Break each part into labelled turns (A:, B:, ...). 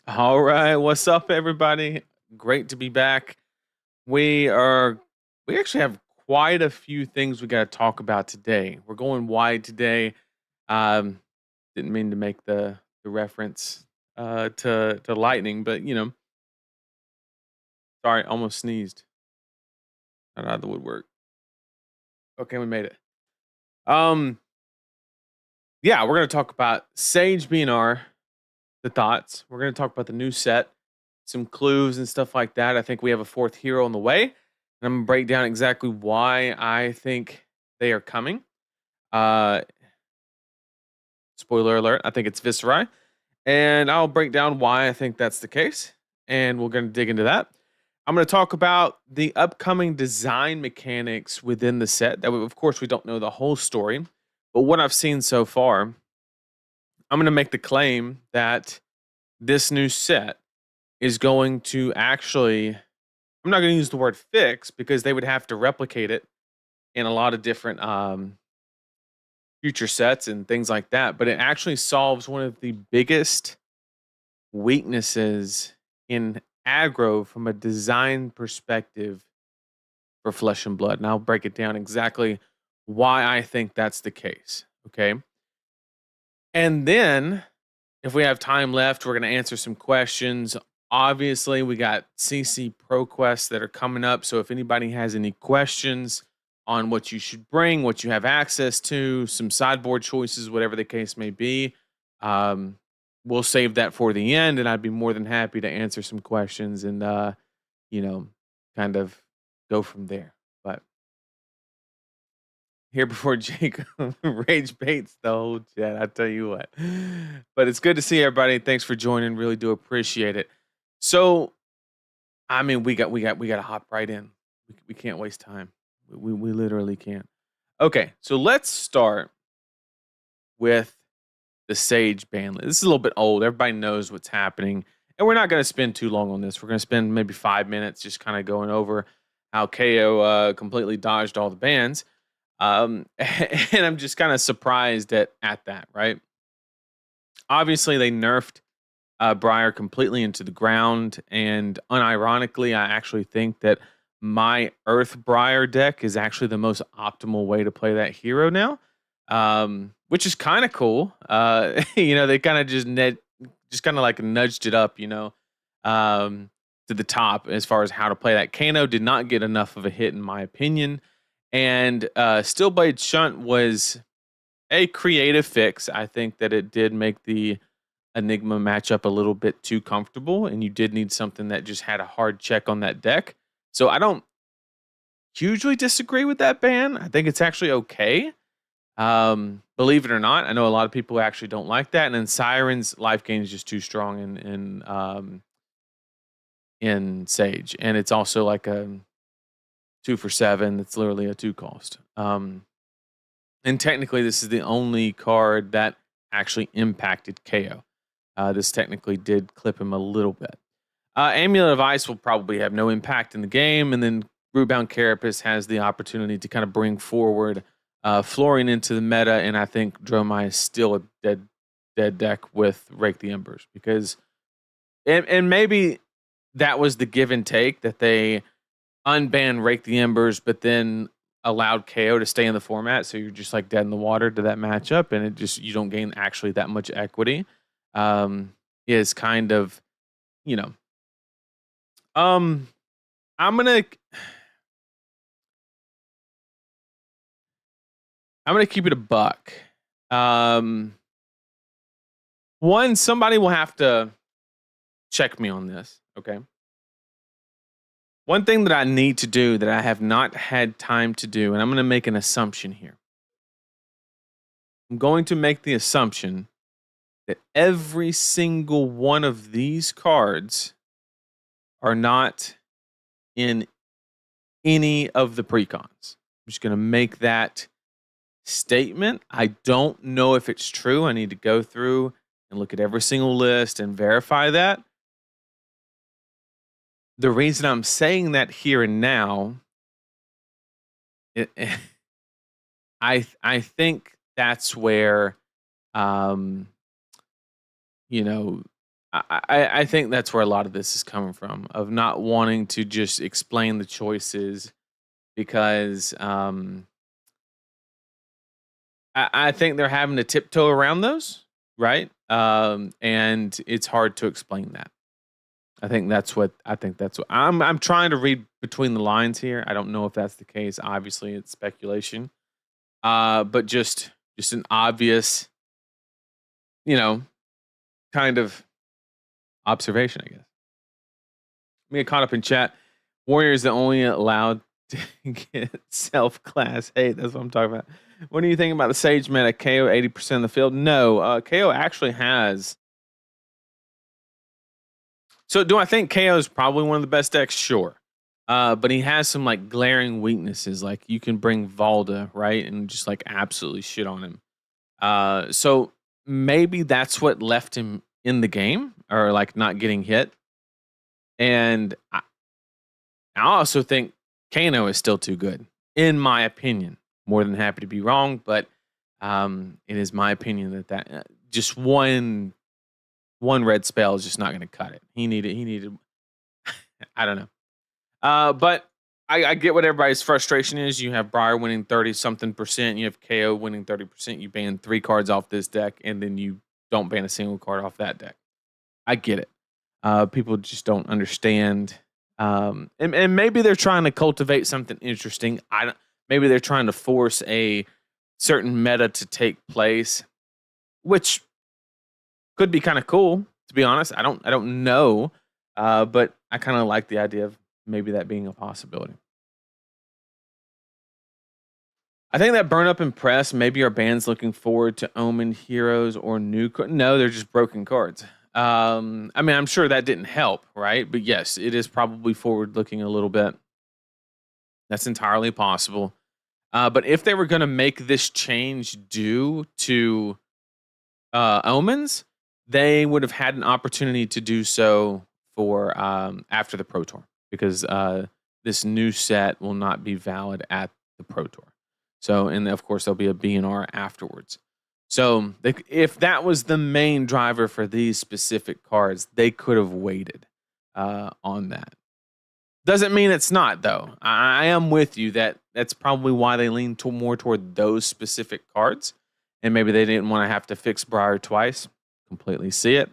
A: All right, what's up, everybody? Great to be back. We are we actually have quite a few things we got to talk about today. We're going wide today. Um, didn't mean to make the reference to lightning, but sorry, almost sneezed. Not out of the woodwork. Okay, we made it. Um, yeah, we're gonna talk about Sage BNR, the thoughts. We're gonna talk about the new set, some clues and stuff like that. I think we have a fourth hero on the way, and I'm gonna break down exactly why I think they are coming. Uh, Spoiler alert: I think it's Viscerai, and I'll break down why I think that's the case, and we're gonna dig into that. I'm gonna talk about the upcoming design mechanics within the set. That, of course, we don't know the whole story, but what I've seen so far, I'm gonna make the claim that this new set is going to actually, I'm not going to use the word fix because they would have to replicate it in a lot of different future sets and things like that. But it actually solves one of the biggest weaknesses in aggro from a design perspective for Flesh and Blood. And I'll break it down exactly why I think that's the case. Okay. And then if we have time left, we're going to answer some questions. Obviously, we got CC Pro quests that are coming up. So if anybody has any questions on what you should bring, what you have access to, some sideboard choices, whatever the case may be, um, we'll save that for the end. And I'd be more than happy to answer some questions and, you know, kind of go from there. But here before Jacob rage baits the whole chat. I tell you what. But it's good to see everybody. Thanks for joining. Really do appreciate it. So, I mean, we got to hop right in. We can't waste time. We literally can't. Okay, so let's start with the Sage ban list. This is a little bit old. Everybody knows what's happening, and we're not going to spend too long on this. We're going to spend maybe 5 minutes just kind of going over how KO completely dodged all the bans. And I'm just kind of surprised at that, right? Obviously, they nerfed Briar completely into the ground, and unironically, I actually think that my Earth Briar deck is actually the most optimal way to play that hero now, which is kind of cool. They kind of just kind of like nudged it up, um, to the top as far as how to play that. Kano did not get enough of a hit, in my opinion. And Stillblade Shunt was a creative fix. I think that it did make the Enigma matchup a little bit too comfortable, and you did need something that just had a hard check on that deck. So I don't hugely disagree with that ban. I think it's actually okay. Believe it or not, I know a lot of people actually don't like that. And then Siren's life gain is just too strong in Sage, and it's also like a 2 for 7. It's literally a 2 cost. And technically, this is the only card that actually impacted KO. This technically did clip him a little bit. Amulet of Ice will probably have no impact in the game, and then Rootbound Carapace has the opportunity to kind of bring forward Flooring into the meta, and I think Dromai is still a dead deck with Rake the Embers because, and maybe that was the give and take, that they unbanned Rake the Embers, but then allowed KO to stay in the format, so you're just like dead in the water to that matchup, and it just, you don't gain actually that much equity. Is kind of, you know, um, I'm gonna keep it a buck. Um, One, somebody will have to check me on this. Okay. One thing that I need to do that I have not had time to do, and I'm going to make an assumption here. I'm going to make the assumption that every single one of these cards are not in any of the precons. I'm just going to make that statement. I don't know if it's true. I need to go through and look at every single list and verify that. The reason I'm saying that here and now, it, I think that's where, um, you know, I think that's where a lot of this is coming from, of not wanting to just explain the choices because I think they're having to tiptoe around those, right? And it's hard to explain that. I think that's what I'm trying to read between the lines here. I don't know if that's the case. Obviously, it's speculation. But just an obvious, you know, kind of observation, I guess. Me get caught up in chat. Warriors are only allowed to get self class hate. That's what I'm talking about. What do you think about the Sage meta? KO 80% of the field? No, KO actually has. So do I think KO is probably one of the best decks? Sure. But he has some like glaring weaknesses. Like you can bring Valda, right? And just like absolutely shit on him. So maybe that's what left him in the game or like not getting hit. And I also think Kano is still too good, in my opinion. More than happy to be wrong, but it is my opinion that just one red spell is just not going to cut it. He needed. I don't know. But I get what everybody's frustration is. You have Briar winning 30-something%. You have KO winning 30%. You ban 3 cards off this deck, and then you don't ban a single card off that deck. I get it. People just don't understand. And maybe they're trying to cultivate something interesting. Maybe they're trying to force a certain meta to take place, which could be kind of cool, to be honest. I don't know. But I kind of like the idea of maybe that being a possibility. I think that Burn Up and Press, maybe our band's looking forward to Omen Heroes or new. No, they're just broken cards. I mean, I'm sure that didn't help, right? But yes, it is probably forward looking a little bit. That's entirely possible. But if they were going to make this change due to Omens, they would have had an opportunity to do so for after the Pro Tour, because this new set will not be valid at the Pro Tour. So, and of course, there'll be a BNR afterwards. So, if that was the main driver for these specific cards, they could have waited on that. Doesn't mean it's not, though. I am with you that that's probably why they lean more toward those specific cards. And maybe they didn't want to have to fix Briar twice. Completely see it.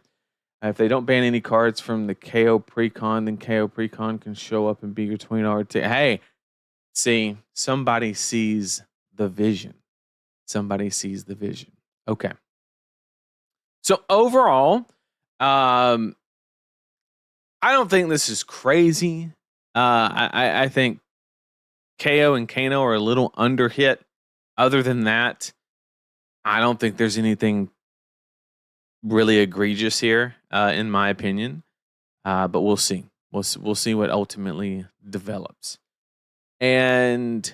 A: If they don't ban any cards from the KO Precon, then KO Precon can show up and be your $20 ticket. Hey, see, somebody sees the vision. Somebody sees the vision. Okay. So overall, I don't think this is crazy. I think KO and Kano are a little under hit. Other than that, I don't think there's anything really egregious here, in my opinion. But we'll see. We'll see what ultimately develops. And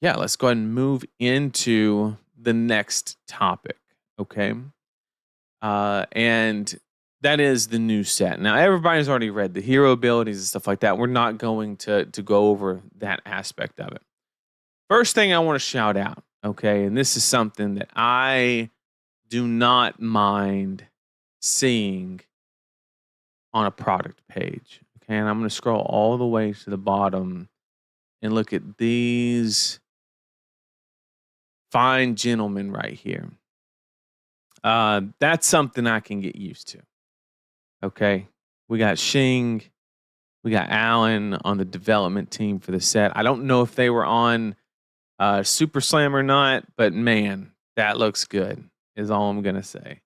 A: yeah, let's go ahead and move into the next topic. Okay. And that is the new set. Now, everybody's already read the hero abilities and stuff like that. We're not going to go over that aspect of it. First thing I want to shout out, okay, and this is something that I do not mind seeing on a product page. Okay, and I'm going to scroll all the way to the bottom and look at these fine gentlemen right here. That's something I can get used to. Okay, we got Shing, we got Alan on the development team for the set. I don't know if they were on Super Slam or not, but man, that looks good, is all I'm going to say.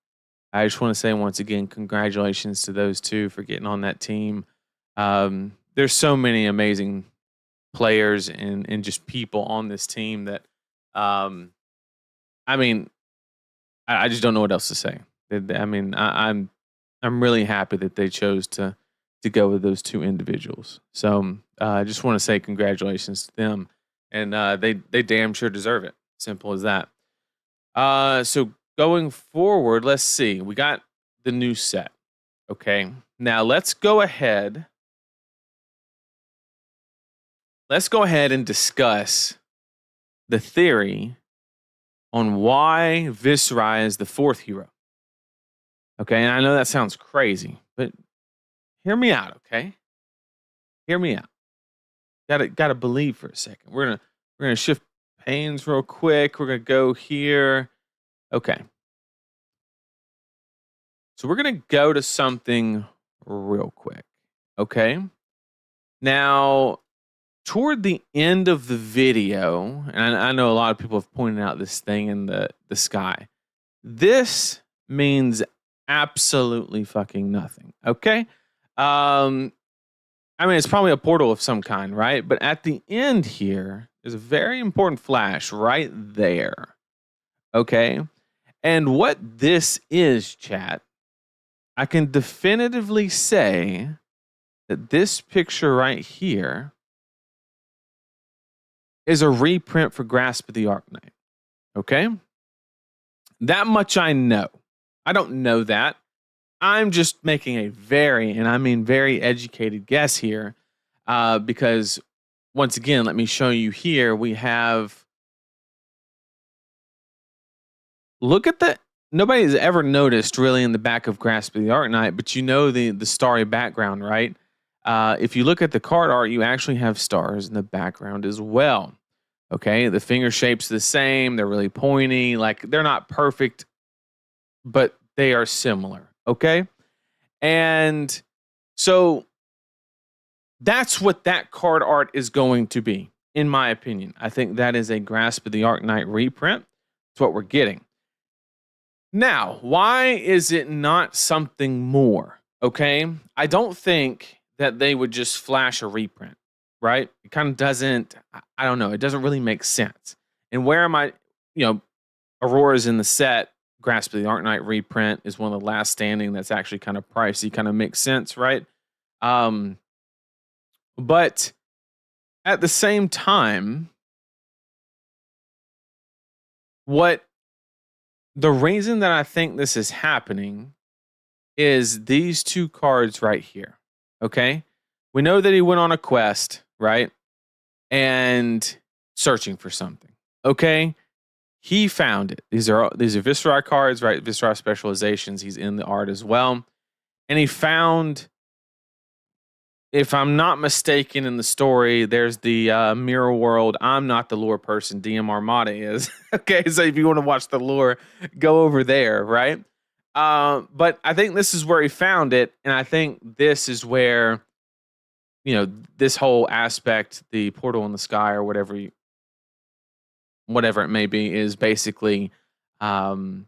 A: I just want to say once again, congratulations to those two for getting on that team. There's so many amazing players and just people on this team that, I mean, I just don't know what else to say. I mean, I'm really happy that they chose to go with those two individuals. So I just want to say congratulations to them, and they damn sure deserve it. Simple as that. So going forward, let's see. We got the new set. Okay, now let's go ahead. Let's go ahead and discuss the theory on why Viserai is the fourth hero. Okay, and I know that sounds crazy, but hear me out, okay? Hear me out. Gotta believe for a second. We're gonna shift panes real quick. We're gonna go here. Okay. So we're gonna go to something real quick. Okay. Now, toward the end of the video, and I know a lot of people have pointed out this thing in the sky. This means absolutely fucking nothing. Okay. I mean, it's probably a portal of some kind, right? But at the end here, there's a very important flash right there. Okay. And what this is, chat, I can definitively say that this picture right here is a reprint for Grasp of the Arknight. Okay? That much I know. I don't know that. I'm just making a very, and I mean very educated guess here, because once again, let me show you here. We have, look at the, nobody's ever noticed really in the back of Grasp of the Arknight, but you know the starry background, right? If you look at the card art, you actually have stars in the background as well. Okay, the finger shape's the same. They're really pointy. Like, they're not perfect, but they are similar. Okay, and so that's what that card art is going to be, in my opinion. I think that is a Grasp of the Arknight reprint. It's what we're getting. Now, why is it not something more? Okay, I don't think that they would just flash a reprint, right? It kind of doesn't, I don't know, it doesn't really make sense. And where am I, Aurora's in the set, Grasp of the Arknight reprint is one of the last standing that's actually kind of pricey, kind of makes sense, right? But at the same time, the reason that I think this is happening is these two cards right here. Okay. We know that he went on a quest, right? And searching for something. Okay. He found it. These are Viscera cards, right? Viscera specializations. He's in the art as well. And he found, if I'm not mistaken in the story, there's the mirror world. I'm not the lore person. DM Armada is. Okay. So if you want to watch the lore, go over there, right? But I think this is where he found it. And I think this is where, this whole aspect, the portal in the sky or whatever it may be, is basically him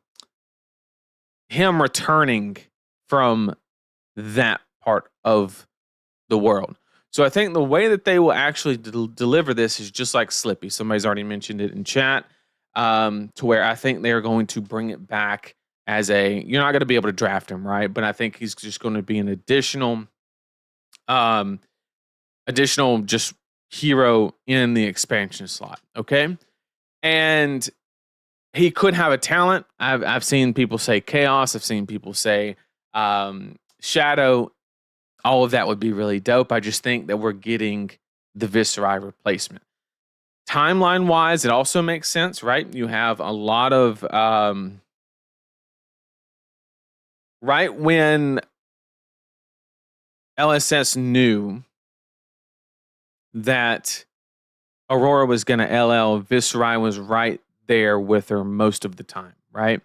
A: returning from that part of the world. So I think the way that they will actually deliver this is just like Slippy. Somebody's already mentioned it in chat, to where I think they're going to bring it back as you're not going to be able to draft him, right? But I think he's just going to be an additional just hero in the expansion slot. Okay. And he could have a talent. I've seen people say chaos. I've seen people say shadow. All of that would be really dope. I just think that we're getting the Viscera replacement. Timeline wise, it also makes sense, right? You have a lot of right when LSS knew that Aurora was going to LL, Viscera was right there with her most of the time, right?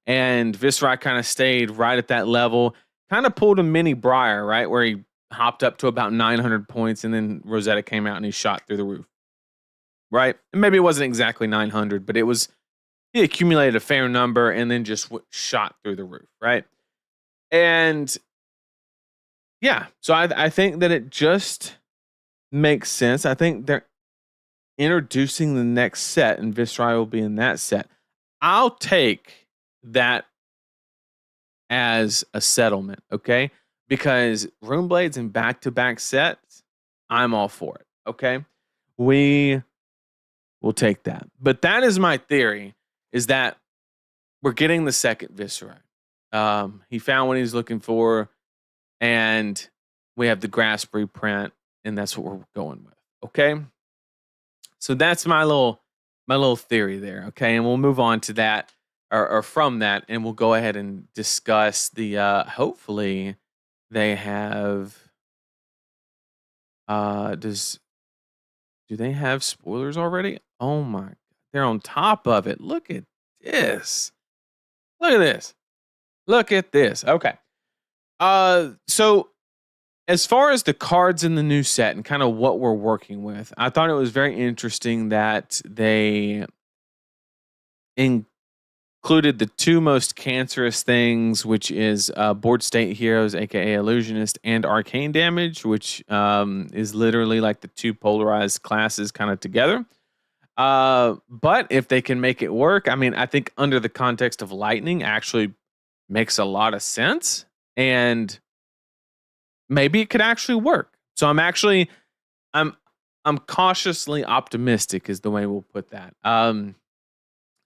A: And Viscera kind of stayed right at that level, kind of pulled a mini Briar, right? Where he hopped up to about 900 points and then Rosetta came out and he shot through the roof, right? And maybe it wasn't exactly 900, but he accumulated a fair number and then just shot through the roof, right? And yeah, so I think that it just makes sense. I think they're introducing the next set and Viscera will be in that set. I'll take that as a settlement, okay? Because Runeblade's in back-to-back sets, I'm all for it, okay? We will take that. But that is my theory, is that we're getting the second Viscera. He found what he's looking for, and we have the Grasp reprint, and that's what we're going with, okay? So that's my little theory there, okay? And we'll move on to that. or from that, and we'll go ahead and discuss the. Hopefully, they have. Does do they have spoilers already? Oh my! They're on top of it. Look at this. Look at this. Look at this. Okay. So as far as the cards in the new set and kind of what we're working with, I thought it was very interesting that they included the two most cancerous things, which is board state heroes, aka Illusionist, and arcane damage, which is literally like the two polarized classes kind of together. But if they can make it work, I mean, I think under the context of lightning actually makes a lot of sense, and maybe it could actually work. So I'm I'm cautiously optimistic is the way we'll put that.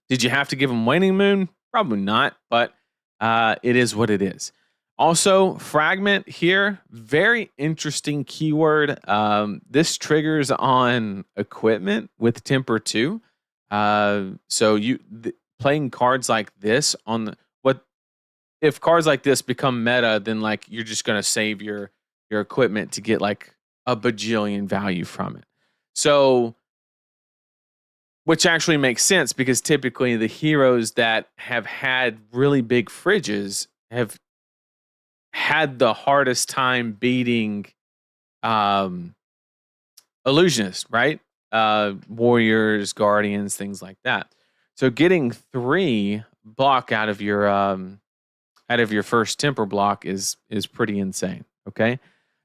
A: Did you have to give them Waning Moon? Probably not, but it is what it is. Also, fragment here, very interesting keyword. This triggers on equipment with temper 2. So playing cards like this on the, what if cards like this become meta, then like you're just gonna save your equipment to get like a bajillion value from it. So which actually makes sense because typically the heroes that have had really big fridges have had the hardest time beating Illusionist, right? Warriors, Guardians, things like that. So getting 3 block out of your first temper block is pretty insane. Okay,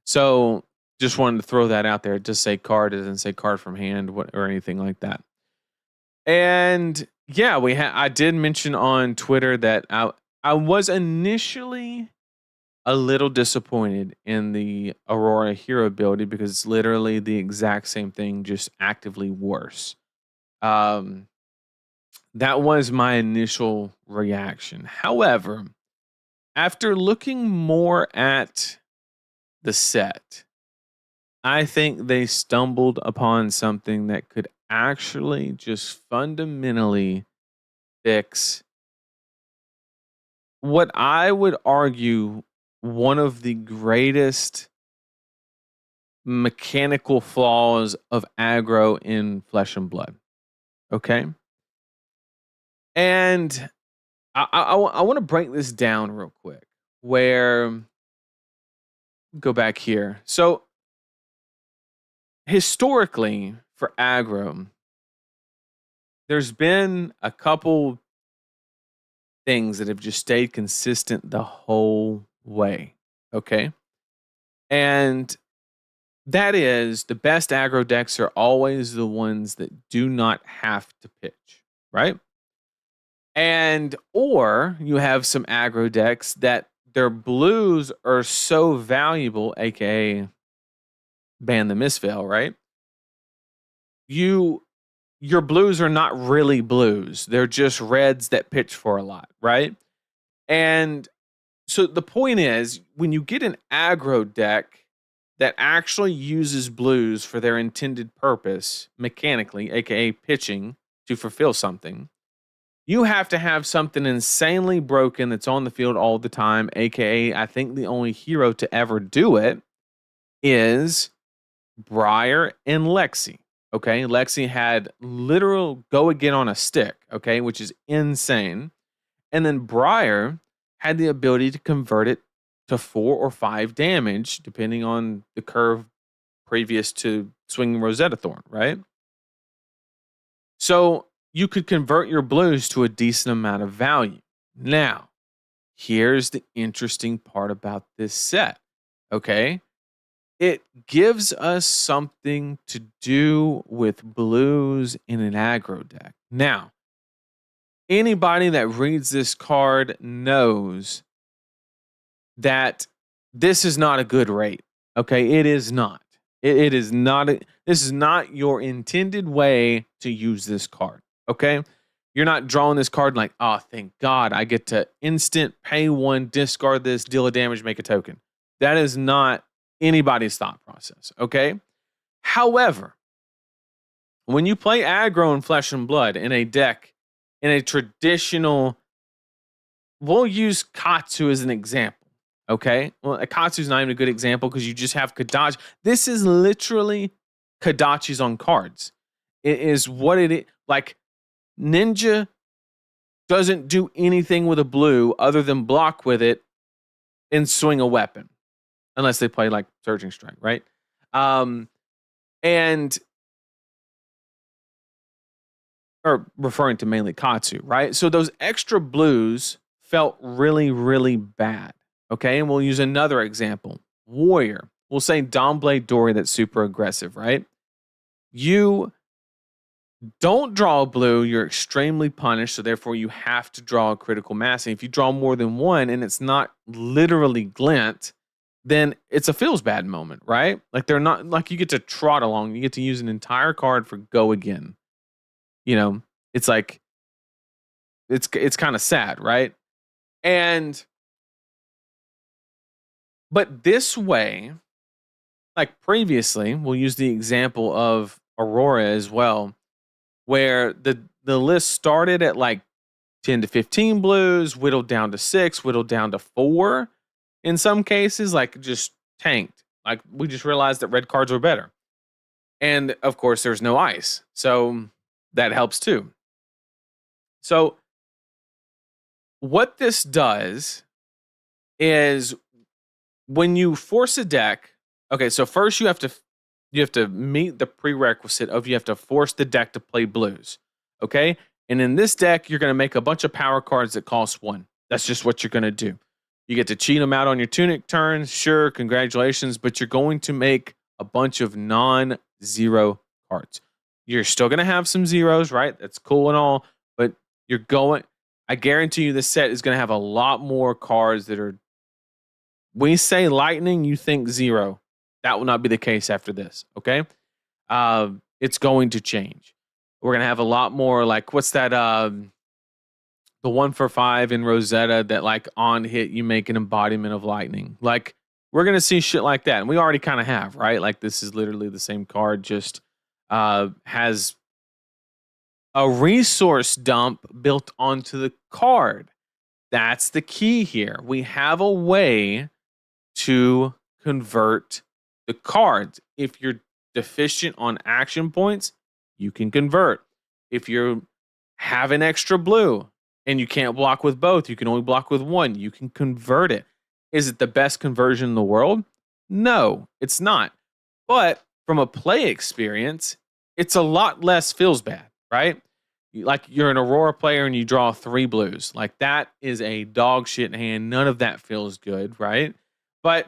A: so just wanted to throw that out there. Just say card, it doesn't say card from hand or anything like that. And yeah, I did mention on Twitter that I was initially a little disappointed in the Aurora hero ability because it's literally the exact same thing, just actively worse. That was my initial reaction. However, after looking more at the set, I think they stumbled upon something that could actually just fundamentally fix what I would argue one of the greatest mechanical flaws of aggro in Flesh and Blood. Okay. And I want to break this down real quick. Where go back here. So historically for aggro, there's been a couple things that have just stayed consistent the whole way. Okay. And that is the best aggro decks are always the ones that do not have to pitch, right? And or you have some aggro decks that their blues are so valuable, aka ban the misfail, right? Your blues are not really blues. They're just reds that pitch for a lot, right? And so the point is, when you get an aggro deck that actually uses blues for their intended purpose, mechanically, aka pitching to fulfill something, you have to have something insanely broken that's on the field all the time, aka I think the only hero to ever do it is Briar and Lexi. Okay, Lexi had literal go again on a stick, okay, which is insane. And then Briar had the ability to convert it to 4 or 5 damage, depending on the curve previous to swinging Rosetta Thorn, right? So you could convert your blues to a decent amount of value. Now, here's the interesting part about this set, okay? It gives us something to do with blues in an aggro deck. Now, anybody that reads this card knows that this is not a good rate. Okay, it is not. It is not. This is not your intended way to use this card. Okay, you're not drawing this card like, oh, thank God, I get to instant pay 1, discard this, deal a damage, make a token. That is not anybody's thought process. Okay, however, when you play aggro in Flesh and Blood in a deck in a traditional we'll use Katsu as an example. Okay. Well, Katsu's not even a good example because you just have Kadachi. This is literally Kadachi's on cards. It is what it is. Like, Ninja doesn't do anything with a blue other than block with it and swing a weapon, unless they play like Surging Strike, right? And or referring to mainly Katsu, right? So those extra blues felt really, really bad. Okay, and we'll use another example. Warrior. We'll say Dawnblade Dory that's super aggressive, right? You don't draw a blue, you're extremely punished, so therefore you have to draw a critical mass. And if you draw more than one and it's not literally glint, then it's a feels bad moment, right? Like they're not like you get to trot along, you get to use an entire card for go again. You know, it's like it's kind of sad, right? And but this way, like previously, we'll use the example of Aurora as well, where the list started at like 10 to 15 blues, whittled down to 6, whittled down to 4 in some cases, like just tanked. Like we just realized that red cards were better. And of course, there's no ice. So that helps too. So what this does is when you force a deck, okay, so first you have to meet the prerequisite of you have to force the deck to play blues. Okay? And in this deck, you're going to make a bunch of power cards that cost 1. That's just what you're going to do. You get to cheat them out on your Tunic turns. Sure, congratulations, but you're going to make a bunch of non-zero cards. You're still going to have some zeros, right? That's cool and all, but I guarantee you this set is going to have a lot more cards that are, when you say lightning, you think 0. That will not be the case after this, okay? It's going to change. We're going to have a lot more, like, what's that, the 1 for 5 in Rosetta that, like, on hit, you make an embodiment of lightning. Like, we're going to see shit like that, and we already kind of have, right? Like, this is literally the same card, just has a resource dump built onto the card. That's the key here. We have a way to convert the cards. If you're deficient on action points, you can convert. If you have an extra blue and you can't block with both, you can only block with one, you can convert it. Is it the best conversion in the world? No, it's not. But from a play experience, it's a lot less feels bad, right? Like you're an Aurora player and you draw 3 blues. Like that is a dog shit hand. None of that feels good, right? But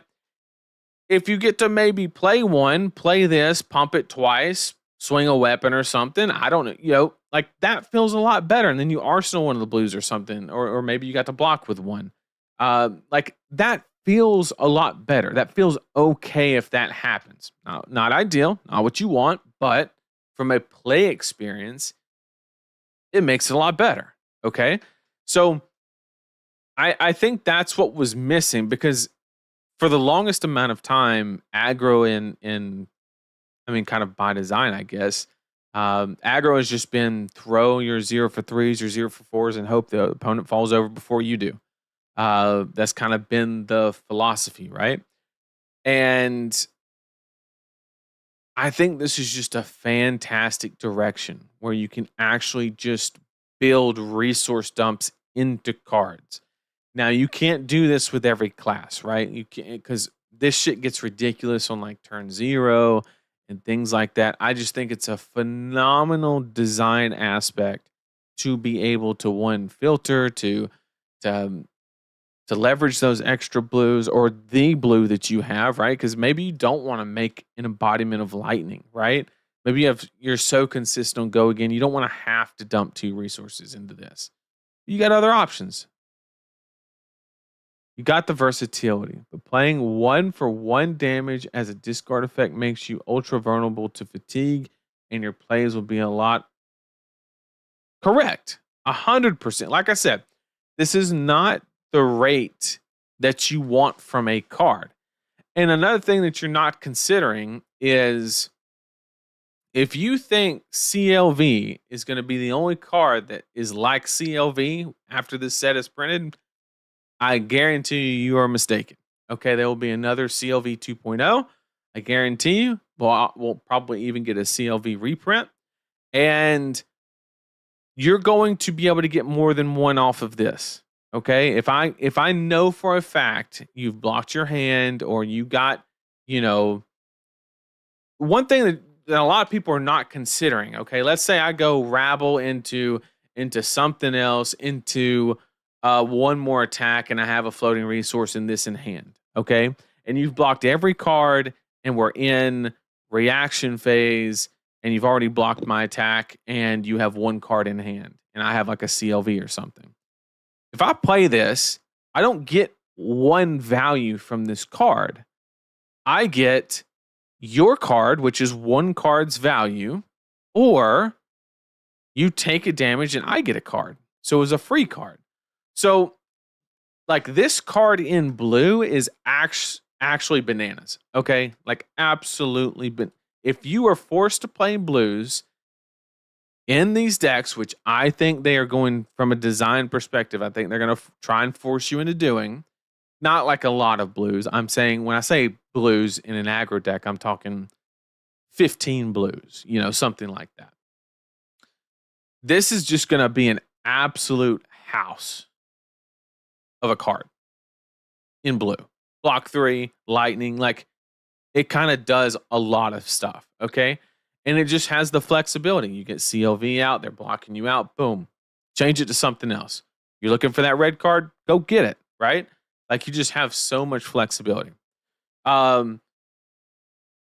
A: if you get to maybe play one, play this, pump it twice, swing a weapon or something, I don't know, like that feels a lot better. And then you arsenal one of the blues or something, or maybe you got to block with one. Like that feels a lot better. That feels okay if that happens. Now, not ideal, not what you want, but from a play experience, it makes it a lot better. Okay. So I think that's what was missing, because for the longest amount of time, aggro in I mean, kind of by design, I guess, aggro has just been throw your 0 for 3s or 0 for 4s and hope the opponent falls over before you do. That's kind of been the philosophy, right? And I think this is just a fantastic direction where you can actually just build resource dumps into cards. Now, you can't do this with every class, right? You can't, because this shit gets ridiculous on like turn 0 and things like that. I just think it's a phenomenal design aspect to be able to, one, filter, to leverage those extra blues or the blue that you have, right? Because maybe you don't want to make an embodiment of lightning, right? Maybe you're so consistent on go again, you don't want to have to dump 2 resources into this. You got other options. You got the versatility, but playing 1 for 1 damage as a discard effect makes you ultra vulnerable to fatigue, and your plays will be a lot correct. 100%. Like I said, this is not the rate that you want from a card. And another thing that you're not considering is if you think CLV is going to be the only card that is like CLV after this set is printed, I guarantee you are mistaken. Okay, there will be another CLV 2.0. I guarantee you. Well, we'll probably even get a CLV reprint. And you're going to be able to get more than one off of this. Okay? If I know for a fact you've blocked your hand or you got, you know, one thing that a lot of people are not considering, okay? Let's say I go rabble into something else, into one more attack, and I have a floating resource in this in hand, okay? And you've blocked every card, and we're in reaction phase, and you've already blocked my attack, and you have one card in hand, and I have like a CLV or something. If I play this, I don't get one value from this card. I get your card, which is one card's value, or you take a damage and I get a card. So it's a free card. So, like, this card in blue is actually bananas. Okay. Like, absolutely. But if you are forced to play blues in these decks, which I think they are going from a design perspective, I think they're going to try and force you into doing. Not like a lot of blues. I'm saying when I say blues in an aggro deck, I'm talking 15 blues, something like that. This is just going to be an absolute house of a card in blue. Block 3, lightning, like it kind of does a lot of stuff, okay? And it just has the flexibility. You get CLV out, they're blocking you out, boom. Change it to something else. You're looking for that red card, go get it, right? Like you just have so much flexibility.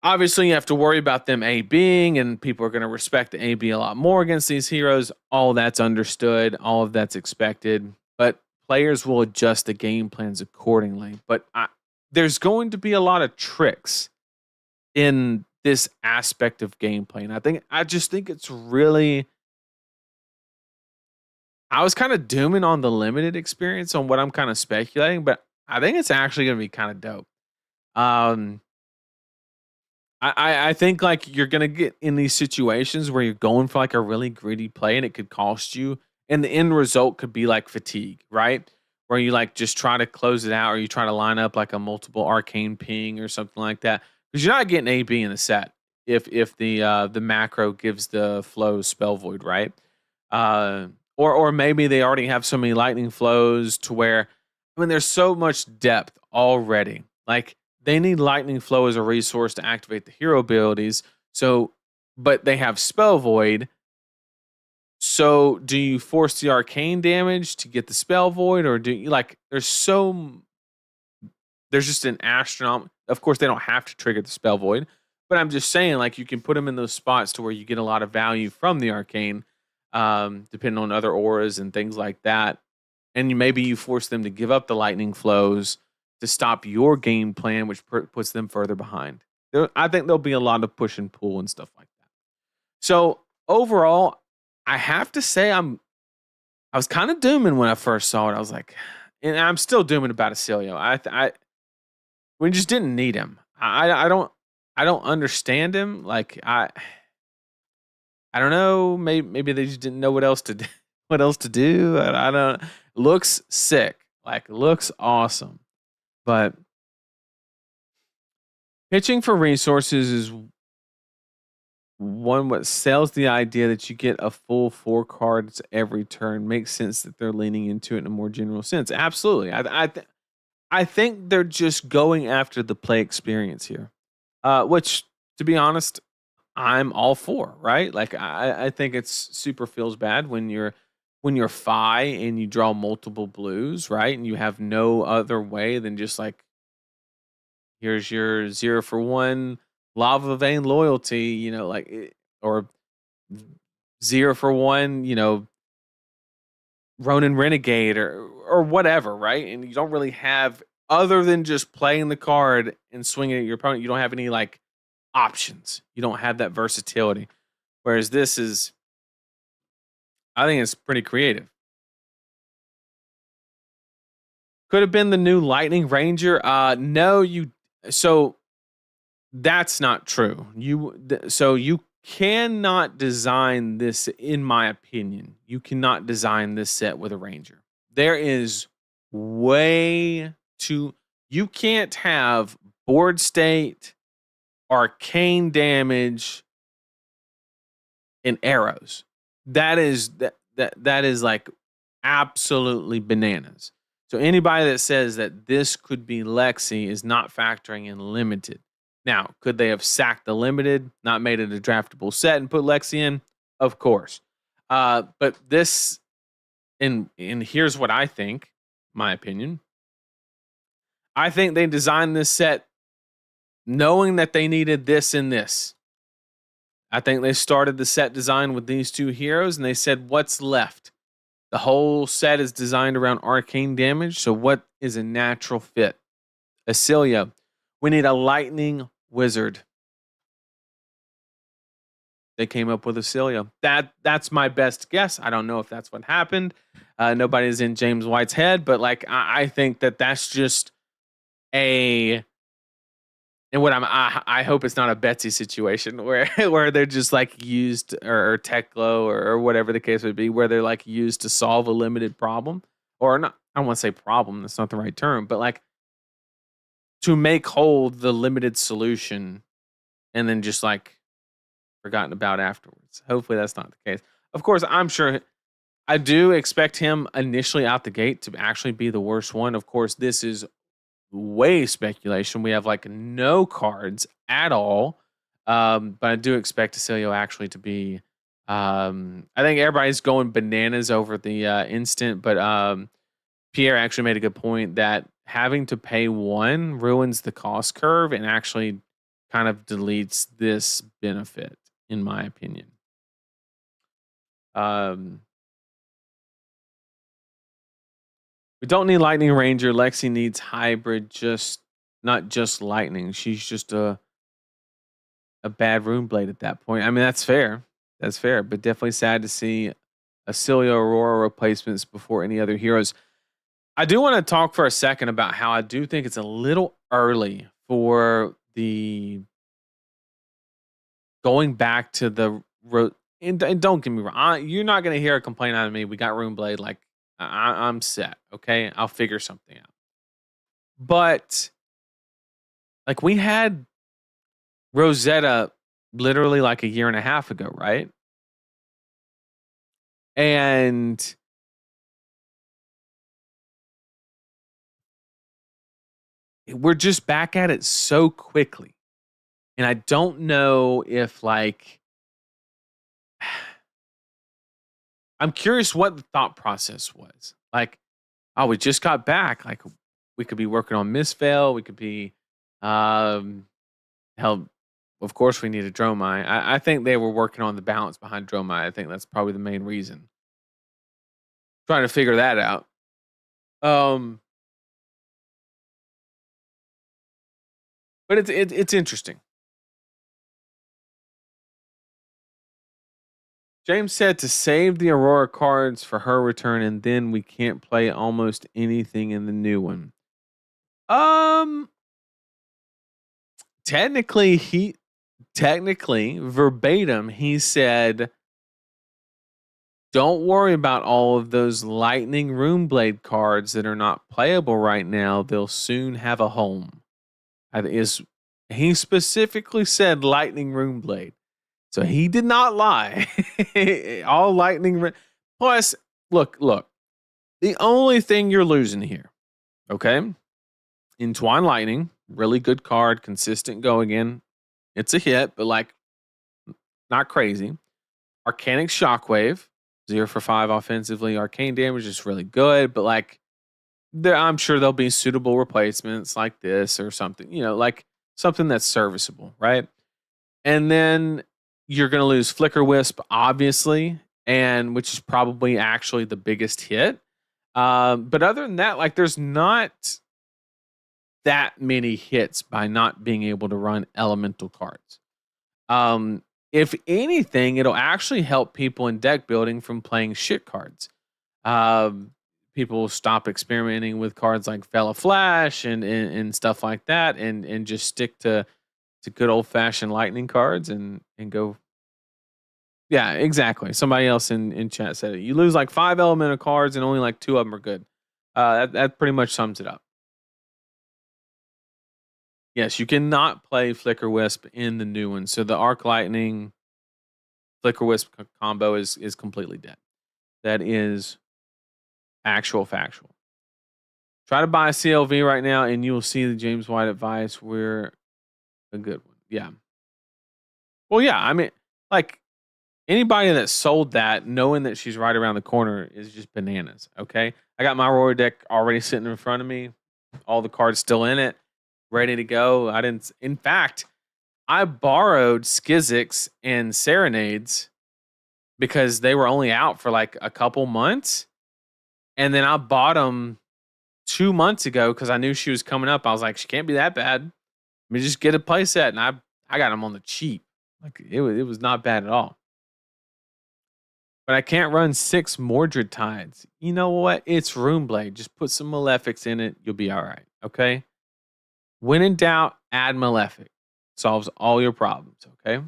A: Obviously, you have to worry about them ABing, and people are going to respect the AB a lot more against these heroes. All that's understood. All of that's expected. But players will adjust the game plans accordingly. But there's going to be a lot of tricks in this aspect of gameplay. And I just think it's really... I was kind of dooming on the limited experience on what I'm kind of speculating, but I think it's actually going to be kind of dope. I think like you're gonna get in these situations where you're going for like a really greedy play and it could cost you, and the end result could be like fatigue, right? Where you like just try to close it out, or you try to line up like a multiple arcane ping or something like that, because you're not getting AB in the set if the macro gives the flow spell void, right? Or maybe they already have so many lightning flows to where, I mean, there's so much depth already. Like they need lightning flow as a resource to activate the hero abilities. So, but they have spell void. So, do you force the arcane damage to get the spell void, or do you like? There's just an astronomical. Of course, they don't have to trigger the spell void, but I'm just saying, like, you can put them in those spots to where you get a lot of value from the arcane, depending on other auras and things like that. And maybe you force them to give up the lightning flows to stop your game plan, which puts them further behind. I think there'll be a lot of push and pull and stuff like that. So overall, I have to say I was kind of dooming when I first saw it. I was like, and I'm still dooming about Acilio. We just didn't need him. I don't understand him. Like I don't know. Maybe they just didn't know what else to do. What else to do? I don't. Looks sick. Like looks awesome. But pitching for resources is one what sells the idea that you get a full 4 cards every turn. Makes sense that they're leaning into it in a more general sense. Absolutely. I think they're just going after the play experience here. Which, to be honest, I'm all for, right? Like I think it's super feels bad when you're Fi and you draw multiple blues, right? And you have no other way than just like, here's your 0 for 1 Lava Vein loyalty, or 0 for 1, Ronin Renegade or whatever, right? And you don't really have, other than just playing the card and swinging at your opponent, you don't have any like options. You don't have that versatility. Whereas this is, I think it's pretty creative. Could have been the new Lightning Ranger. No, so that's not true. So you cannot design this, in my opinion. You cannot design this set with a Ranger. There is way too. You can't have board state, arcane damage, and arrows. That is like absolutely bananas. So anybody that says that this could be Lexi is not factoring in limited. Now, could they have sacked the limited, not made it a draftable set, and put Lexi in? Of course. But this, and here's what I think, my opinion. I think they designed this set knowing that they needed this and this. I think they started the set design with these two heroes, and they said, what's left? The whole set is designed around arcane damage, so what is a natural fit? Acelia. We need a lightning wizard. They came up with Acelia. That's my best guess. I don't know if that's what happened. Nobody's in James White's head, but like I think that's just a. And what I hope it's not a Betsy situation where where they're just like used or tech glow or whatever the case would be, where they're like used to solve a limited problem or not. I don't want to say problem. That's not the right term, but like to make whole the limited solution and then just like forgotten about afterwards. Hopefully that's not the case. Of course, I'm sure I do expect him initially out the gate to actually be the worst one. Of course, this is way speculation. We have like no cards at all. But I do expect Cecilio actually to be I think everybody's going bananas over the instant, but Pierre actually made a good point that having to pay one ruins the cost curve and actually kind of deletes this benefit, in my opinion. We don't need Lightning Ranger. Lexi needs hybrid, just not just Lightning. She's just a bad Runeblade at that point. I mean, that's fair. That's fair, but definitely sad to see Acelia Aurora replacements before any other heroes. I do want to talk for a second about how I do think it's a little early for the going back to the and don't get me wrong, you're not going to hear a complaint out of me. We got Runeblade, like I'm set. Okay, I'll figure something out. But like we had Rosetta literally like a year and a half ago, right? And we're just back at it so quickly. And I don't know if like I'm curious what the thought process was. Like, oh, we just got back. Like we could be working on Misfail. We could be hell, of course we need a Dromai. I think they were working on the balance behind Dromai. I think that's probably the main reason. Trying to figure that out. But it's interesting. James said to save the Aurora cards for her return, and then we can't play almost anything in the new one. Technically, verbatim, he said, don't worry about all of those Lightning Runeblade cards that are not playable right now. They'll soon have a home. He specifically said Lightning Runeblade. So he did not lie. All Lightning. Plus, look. The only thing you're losing here, okay? Entwine Lightning, really good card, consistent go again. It's a hit, but like not crazy. Arcanic Shockwave, 0 for 5 offensively. Arcane damage is really good, but like I'm sure there'll be suitable replacements like this or something, like something that's serviceable, right? And then you're going to lose Flicker Wisp, obviously, and which is probably actually the biggest hit. But other than that, like there's not that many hits by not being able to run elemental cards. If anything, it'll actually help people in deck building from playing shit cards. People will stop experimenting with cards like Fella Flash and stuff like that, and just stick to good old fashioned lightning cards and go. Yeah, exactly. Somebody else in chat said it. You lose like 5 elemental cards and only like 2 of them are good. That pretty much sums it up. Yes, you cannot play Flicker Wisp in the new one. So the Arc Lightning Flicker Wisp combo is completely dead. That is actual factual. Try to buy a CLV right now, and you will see the James White advice. We're a good one. Yeah. Well, yeah. I mean, like anybody that sold that, knowing that she's right around the corner, is just bananas. Okay. I got my Aurora deck already sitting in front of me. All the cards still in it, ready to go. I didn't. In fact, I borrowed Skizix and Serenades because they were only out for like a couple months, and then I bought them 2 months ago because I knew she was coming up. I was like, she can't be that bad. Let me just get a playset, and I got them on the cheap. Like it was not bad at all. But I can't run 6 Mordred Tides. You know what? It's Runeblade. Just put some Malefics in it. You'll be all right. Okay? When in doubt, add Malefic. Solves all your problems. Okay?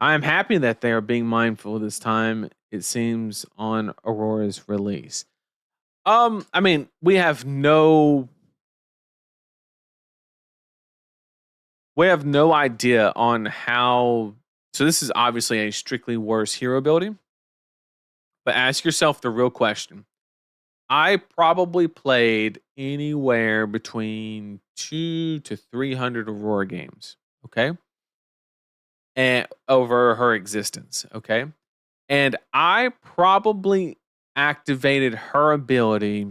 A: I am happy that they are being mindful this time, it seems, on Aurora's release. I mean, we have no idea on how. So this is obviously a strictly worse hero ability. But ask yourself the real question. I probably played anywhere between 200 to 300 Aurora games, okay? And over her existence, okay? And I probably activated her ability,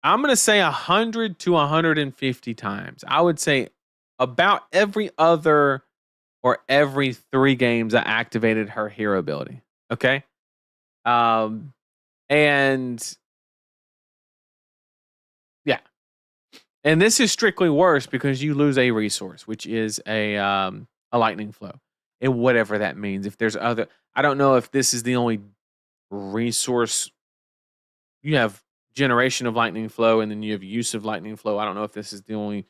A: I'm going to say 100 to 150 times. I would say about every other or every 3 games I activated her hero ability. Okay. And yeah. And this is strictly worse because you lose a resource, which is a lightning flow. And whatever that means. If there's other, I don't know if this is the only resource. You have generation of lightning flow and then you have use of lightning flow. I don't know if this is the only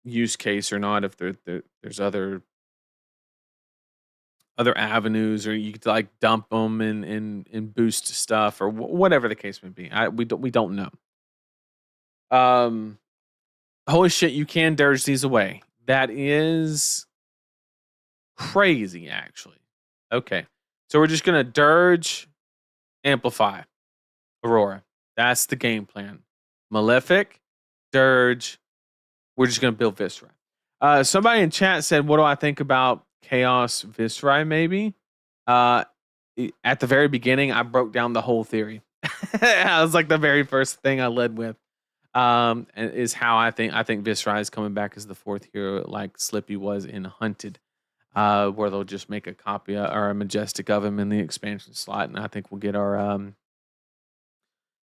A: use case or not, if there's other avenues, or you could like dump them and boost stuff, or whatever the case may be. We don't know. Holy shit, you can dirge these away. That is crazy, actually. Okay, so we're just gonna dirge, amplify, Aurora. That's the game plan. Malefic, dirge. We're just gonna build Viscera. Somebody in chat said, "What do I think about Chaos Viscera?" Maybe. At the very beginning, I broke down the whole theory. That was like the very first thing I led with. And is how I think Viscera is coming back as the 4th hero, like Slippy was in Hunted, where they'll just make a copy or a majestic of him in the expansion slot, and I think we'll get our.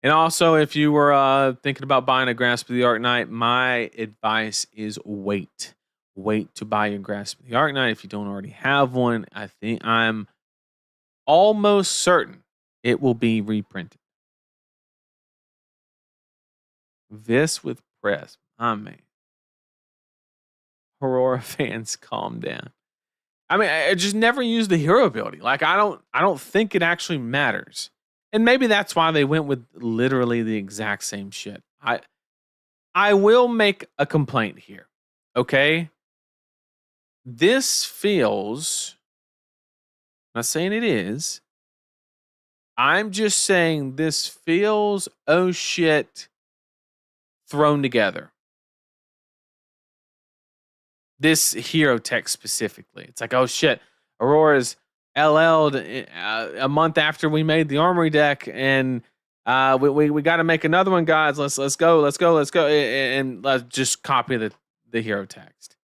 A: And also, if you were thinking about buying a Grasp of the Arcanite, my advice is wait. Wait to buy your Grasp of the Arcanite if you don't already have one. I think I'm almost certain it will be reprinted. This with press. I mean, Aurora fans, calm down. I mean, I just never used the hero ability. Like, I don't think it actually matters. And maybe that's why they went with literally the exact same shit. I will make a complaint here. Okay? This feels, I'm not saying it is. I'm just saying this feels, oh shit, thrown together. This hero text specifically. It's like, oh shit, Aurora's LL'd a month after we made the Armory deck, and we got to make another one, guys. Let's go, and let's just copy the hero text.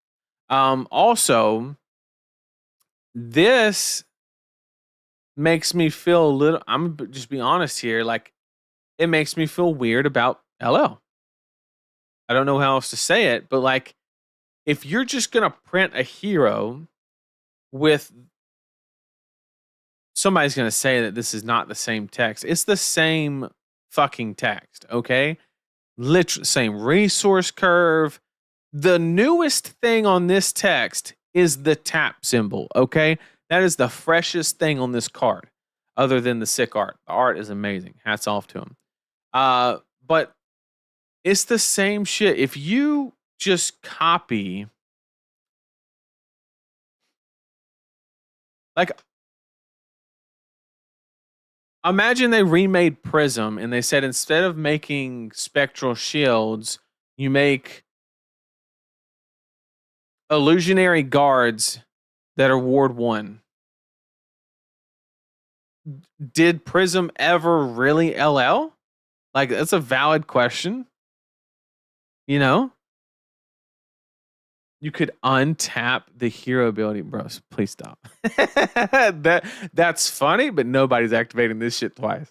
A: Also, this makes me feel a little. I'm just be honest here. Like, it makes me feel weird about LL. I don't know how else to say it, but like, if you're just gonna print a hero with, somebody's gonna say that this is not the same text. It's the same fucking text, okay? Literally same resource curve. The newest thing on this text is the tap symbol, okay? That is the freshest thing on this card. other than the sick art. The art is amazing. Hats off to him. But it's the same shit. If you just copy, like, imagine they remade Prism and they said instead of making spectral shields, you make illusionary guards that are Ward 1. Did Prism ever really LL? Like, that's a valid question. You know? You could untap the hero ability, bros. Please stop. That's funny, but nobody's activating this shit twice.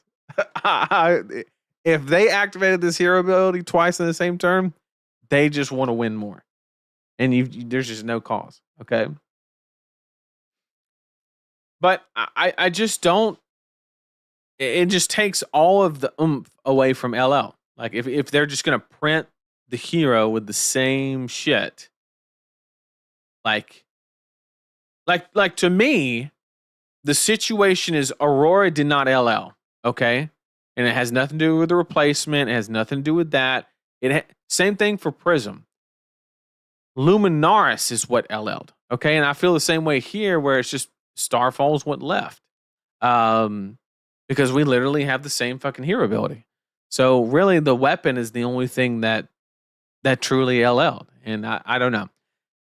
A: If they activated this hero ability twice in the same turn, they just want to win more, and there's just no cause. Okay, but I just don't. It just takes all of the oomph away from LL. Like if they're just gonna print the hero with the same shit. Like to me, the situation is Aurora did not LL, okay? And it has nothing to do with the replacement. It has nothing to do with that. Same thing for Prism. Luminaris is what LL'd, okay? And I feel the same way here where it's just Starfall's what left. Because we literally have the same fucking hero ability. So really the weapon is the only thing that truly LL'd. And I don't know.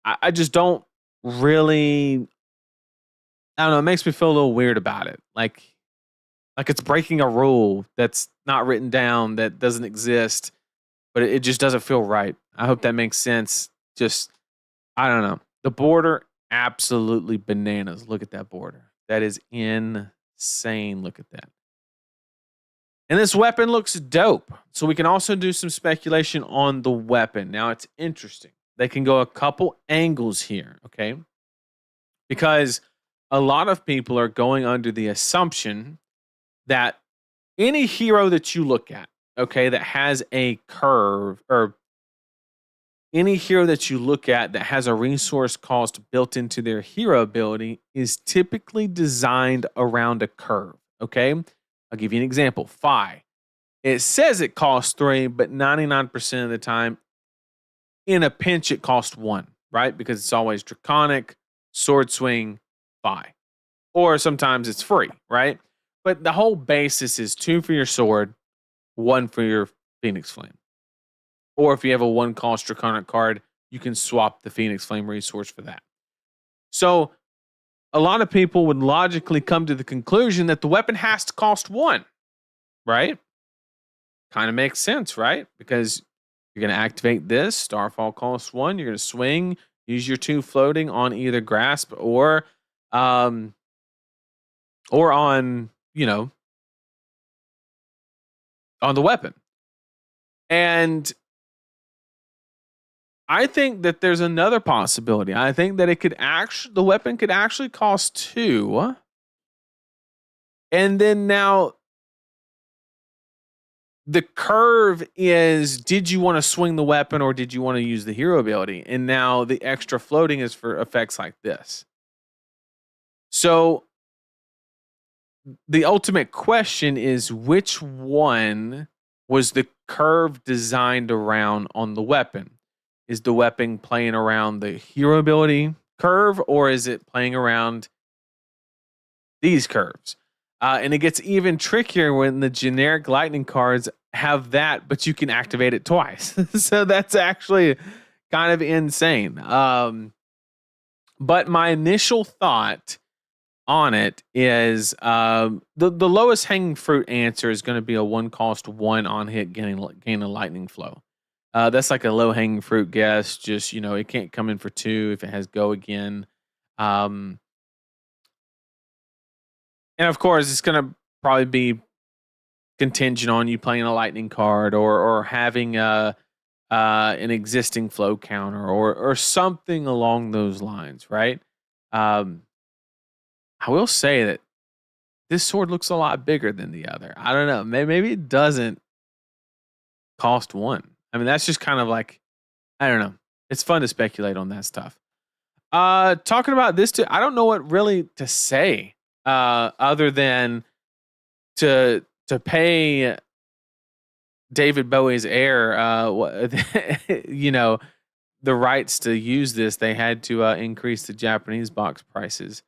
A: I just don't really, I don't know, it makes me feel a little weird about it. Like it's breaking a rule that's not written down, that doesn't exist, but it just doesn't feel right. I hope that makes sense. Just, I don't know. The border, absolutely bananas. Look at that border. That is insane. Look at that. And this weapon looks dope. So we can also do some speculation on the weapon. Now it's interesting. They can go a couple angles here, okay? Because a lot of people are going under the assumption that any hero that you look at, okay, that has a curve, or any hero that you look at that has a resource cost built into their hero ability is typically designed around a curve, okay? I'll give you an example. Phi. It says it costs 3, but 99% of the time, in a pinch, it costs 1, right? Because it's always Draconic, Sword Swing, Phi. Or sometimes it's free, right? But the whole basis is 2 for your sword, 1 for your Phoenix Flame. Or if you have a 1-cost Draconic card, you can swap the Phoenix Flame resource for that. So a lot of people would logically come to the conclusion that the weapon has to cost 1, right? Kind of makes sense, right? Because you're going to activate this. Starfall costs 1. You're going to swing. Use your 2 floating on either Grasp or on, on the weapon. And I think that there's another possibility. I think that the weapon could actually cost 2. And then now the curve is, did you want to swing the weapon or did you want to use the hero ability? And now the extra floating is for effects like this. So the ultimate question is, which one was the curve designed around on the weapon? Is the weapon playing around the hero ability curve, or is it playing around these curves? And it gets even trickier when the generic lightning cards have that, but you can activate it twice. So that's actually kind of insane. But my initial thought on it is the lowest hanging fruit answer is going to be a 1-cost 1 on hit gain a lightning flow. That's like a low hanging fruit guess. Just, it can't come in for 2 if it has go again. And of course, it's going to probably be contingent on you playing a lightning card or having an existing flow counter or something along those lines, right? I will say that this sword looks a lot bigger than the other. I don't know. Maybe it doesn't cost 1. I mean, that's just kind of like, I don't know. It's fun to speculate on that stuff. Talking about this too, I don't know what really to say other than to pay David Bowie's heir, you know, the rights to use this, they had to increase the Japanese box prices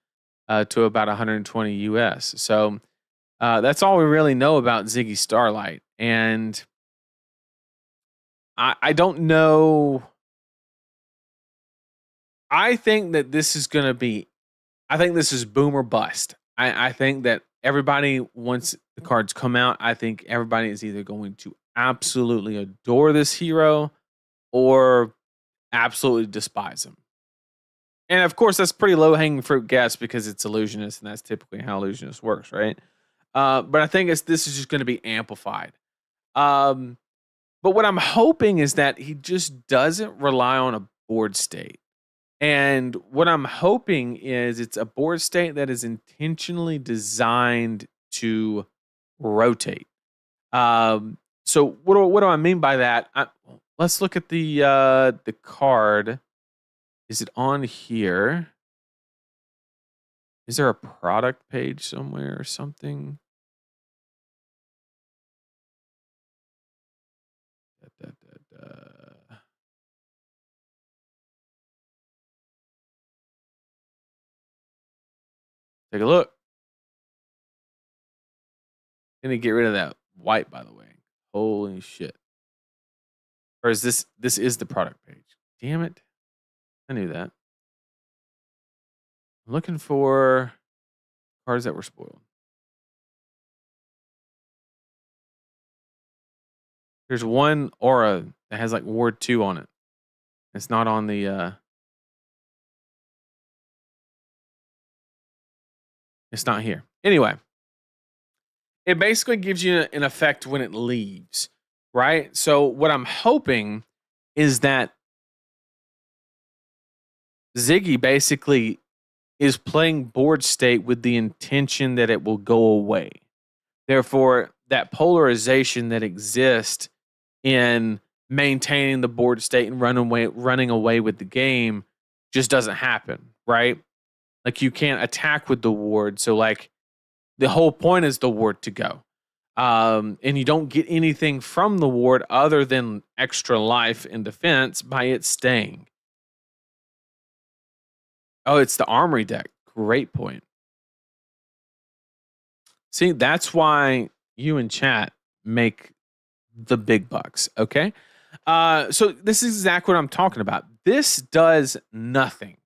A: to about 120 US. So that's all we really know about Ziggy Starlight. And I don't know. I think that this is going to be, I think this is boom or bust. I think that everybody, once the cards come out, I think everybody is either going to absolutely adore this hero or absolutely despise him. And of course, that's pretty low hanging fruit guess because it's Illusionist, and that's typically how Illusionist works, right? But I think this is just going to be amplified. But what I'm hoping is that he just doesn't rely on a board state. And what I'm hoping is it's a board state that is intentionally designed to rotate. So what do I mean by that? Let's look at the card. Is it on here? Is there a product page somewhere or something? Take a look. Gonna get rid of that white, by the way. Holy shit. Or is this is the product page? Damn it. I knew that. I'm looking for cards that were spoiled. There's one aura that has like Ward 2 on it. It's not on the it's not here. Anyway, it basically gives you an effect when it leaves, right? So what I'm hoping is that Ziggy basically is playing board state with the intention that it will go away. Therefore, that polarization that exists in maintaining the board state and running away with the game just doesn't happen, right? Like you can't attack with the ward. So like the whole point is the ward to go. And you don't get anything from the ward other than extra life and defense by it staying. Oh, it's the armory deck. Great point. See, that's why you in chat make the big bucks, okay? So this is exactly what I'm talking about. This does nothing.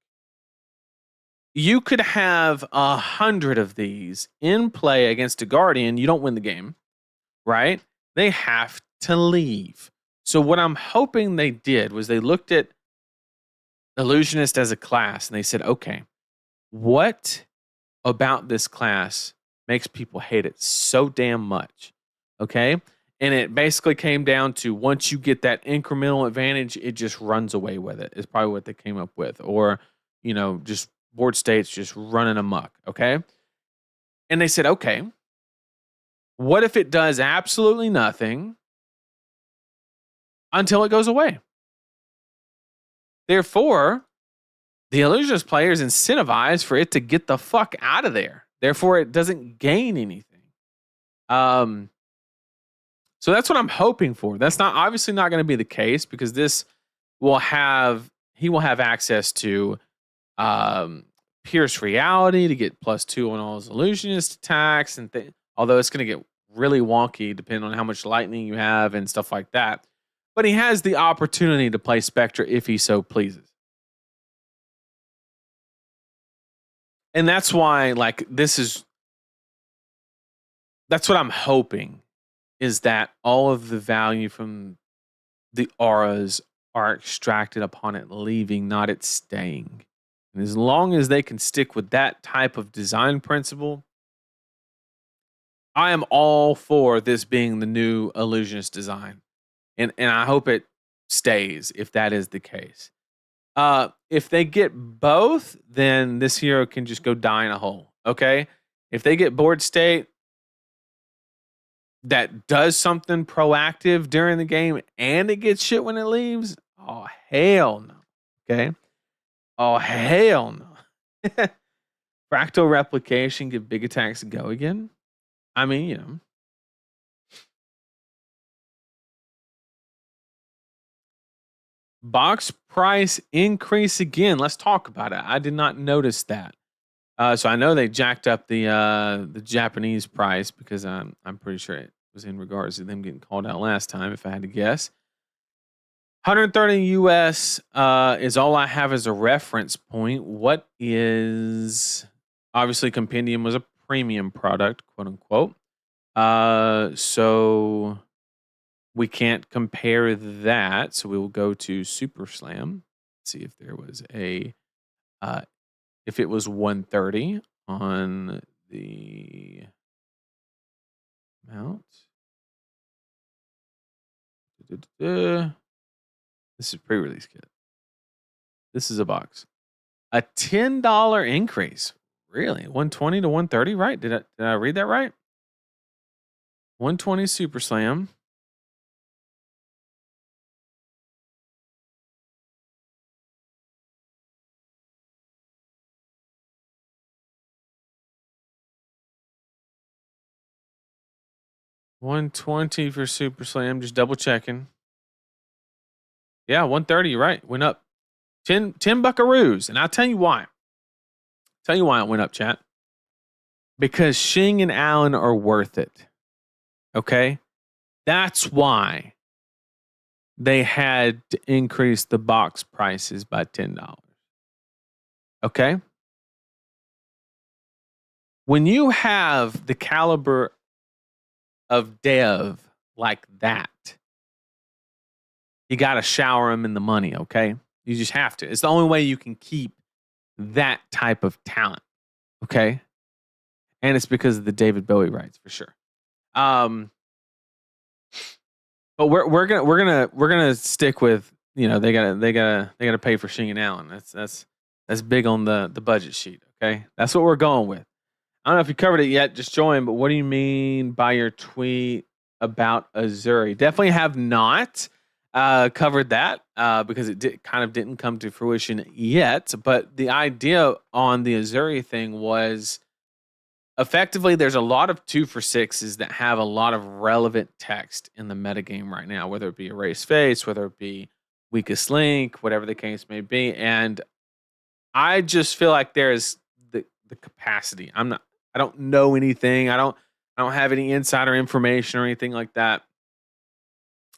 A: You could have 100 of these in play against a Guardian. You don't win the game, right? They have to leave. So what I'm hoping they did was they looked at Illusionist as a class and they said, okay, what about this class makes people hate it so damn much? Okay. And it basically came down to once you get that incremental advantage, it just runs away with it, is probably what they came up with. Or, just board states just running amok. Okay. And they said, okay, what if it does absolutely nothing until it goes away? Therefore, the Illusionist player is incentivized for it to get the fuck out of there. Therefore, it doesn't gain anything. So that's what I'm hoping for. That's not obviously not going to be the case because he will have access to Pierce Reality to get +2 on all his Illusionist attacks and although it's going to get really wonky depending on how much lightning you have and stuff like that. But he has the opportunity to play Spectre if he so pleases. And that's why, that's what I'm hoping is that all of the value from the auras are extracted upon it leaving, not it staying. And as long as they can stick with that type of design principle, I am all for this being the new Illusionist design. And I hope it stays if that is the case. If they get both, then this hero can just go die in a hole. Okay. If they get board state that does something proactive during the game and it gets shit when it leaves, oh, hell no. Okay. Oh, hell no. Fractal replication, give big attacks a go again. I mean, you know. Box price increase again. Let's talk about it. I did not notice that. So I know they jacked up the Japanese price because I'm pretty sure it was in regards to them getting called out last time, if I had to guess. 130 US is all I have as a reference point. What is obviously Compendium was a premium product, quote unquote. So we can't compare that. So we will go to Super Slam. See if there was if it was 130 on the amount. This is pre-release kit. This is a box. A $10 increase. Really? 120 to 130, right? Did I read that right? 120 Super Slam. $120 for Super Slam. Just double checking. Yeah, 130. You're right. Went up 10 buckaroos. And I'll tell you why. Tell you why it went up, chat. Because Shing and Allen are worth it. Okay? That's why they had to increase the box prices by $10. Okay? When you have the caliber of dev like that, you got to shower them in the money, okay? You just have to. It's the only way you can keep that type of talent, okay? And it's because of the David Bowie rights for sure. But we're gonna stick with, you know, they gotta pay for Shing and Allen. That's big on the budget sheet, okay? That's what we're going with. I don't know if you covered it yet. Just join. But what do you mean by your tweet about Azuri? Definitely have not covered that because it didn't come to fruition yet. But the idea on the Azuri thing was effectively there's a lot of 2-for-6s that have a lot of relevant text in the metagame right now, whether it be Erase Face, whether it be Weakest Link, whatever the case may be. And I just feel like there's the capacity. I don't know anything. I don't have any insider information or anything like that.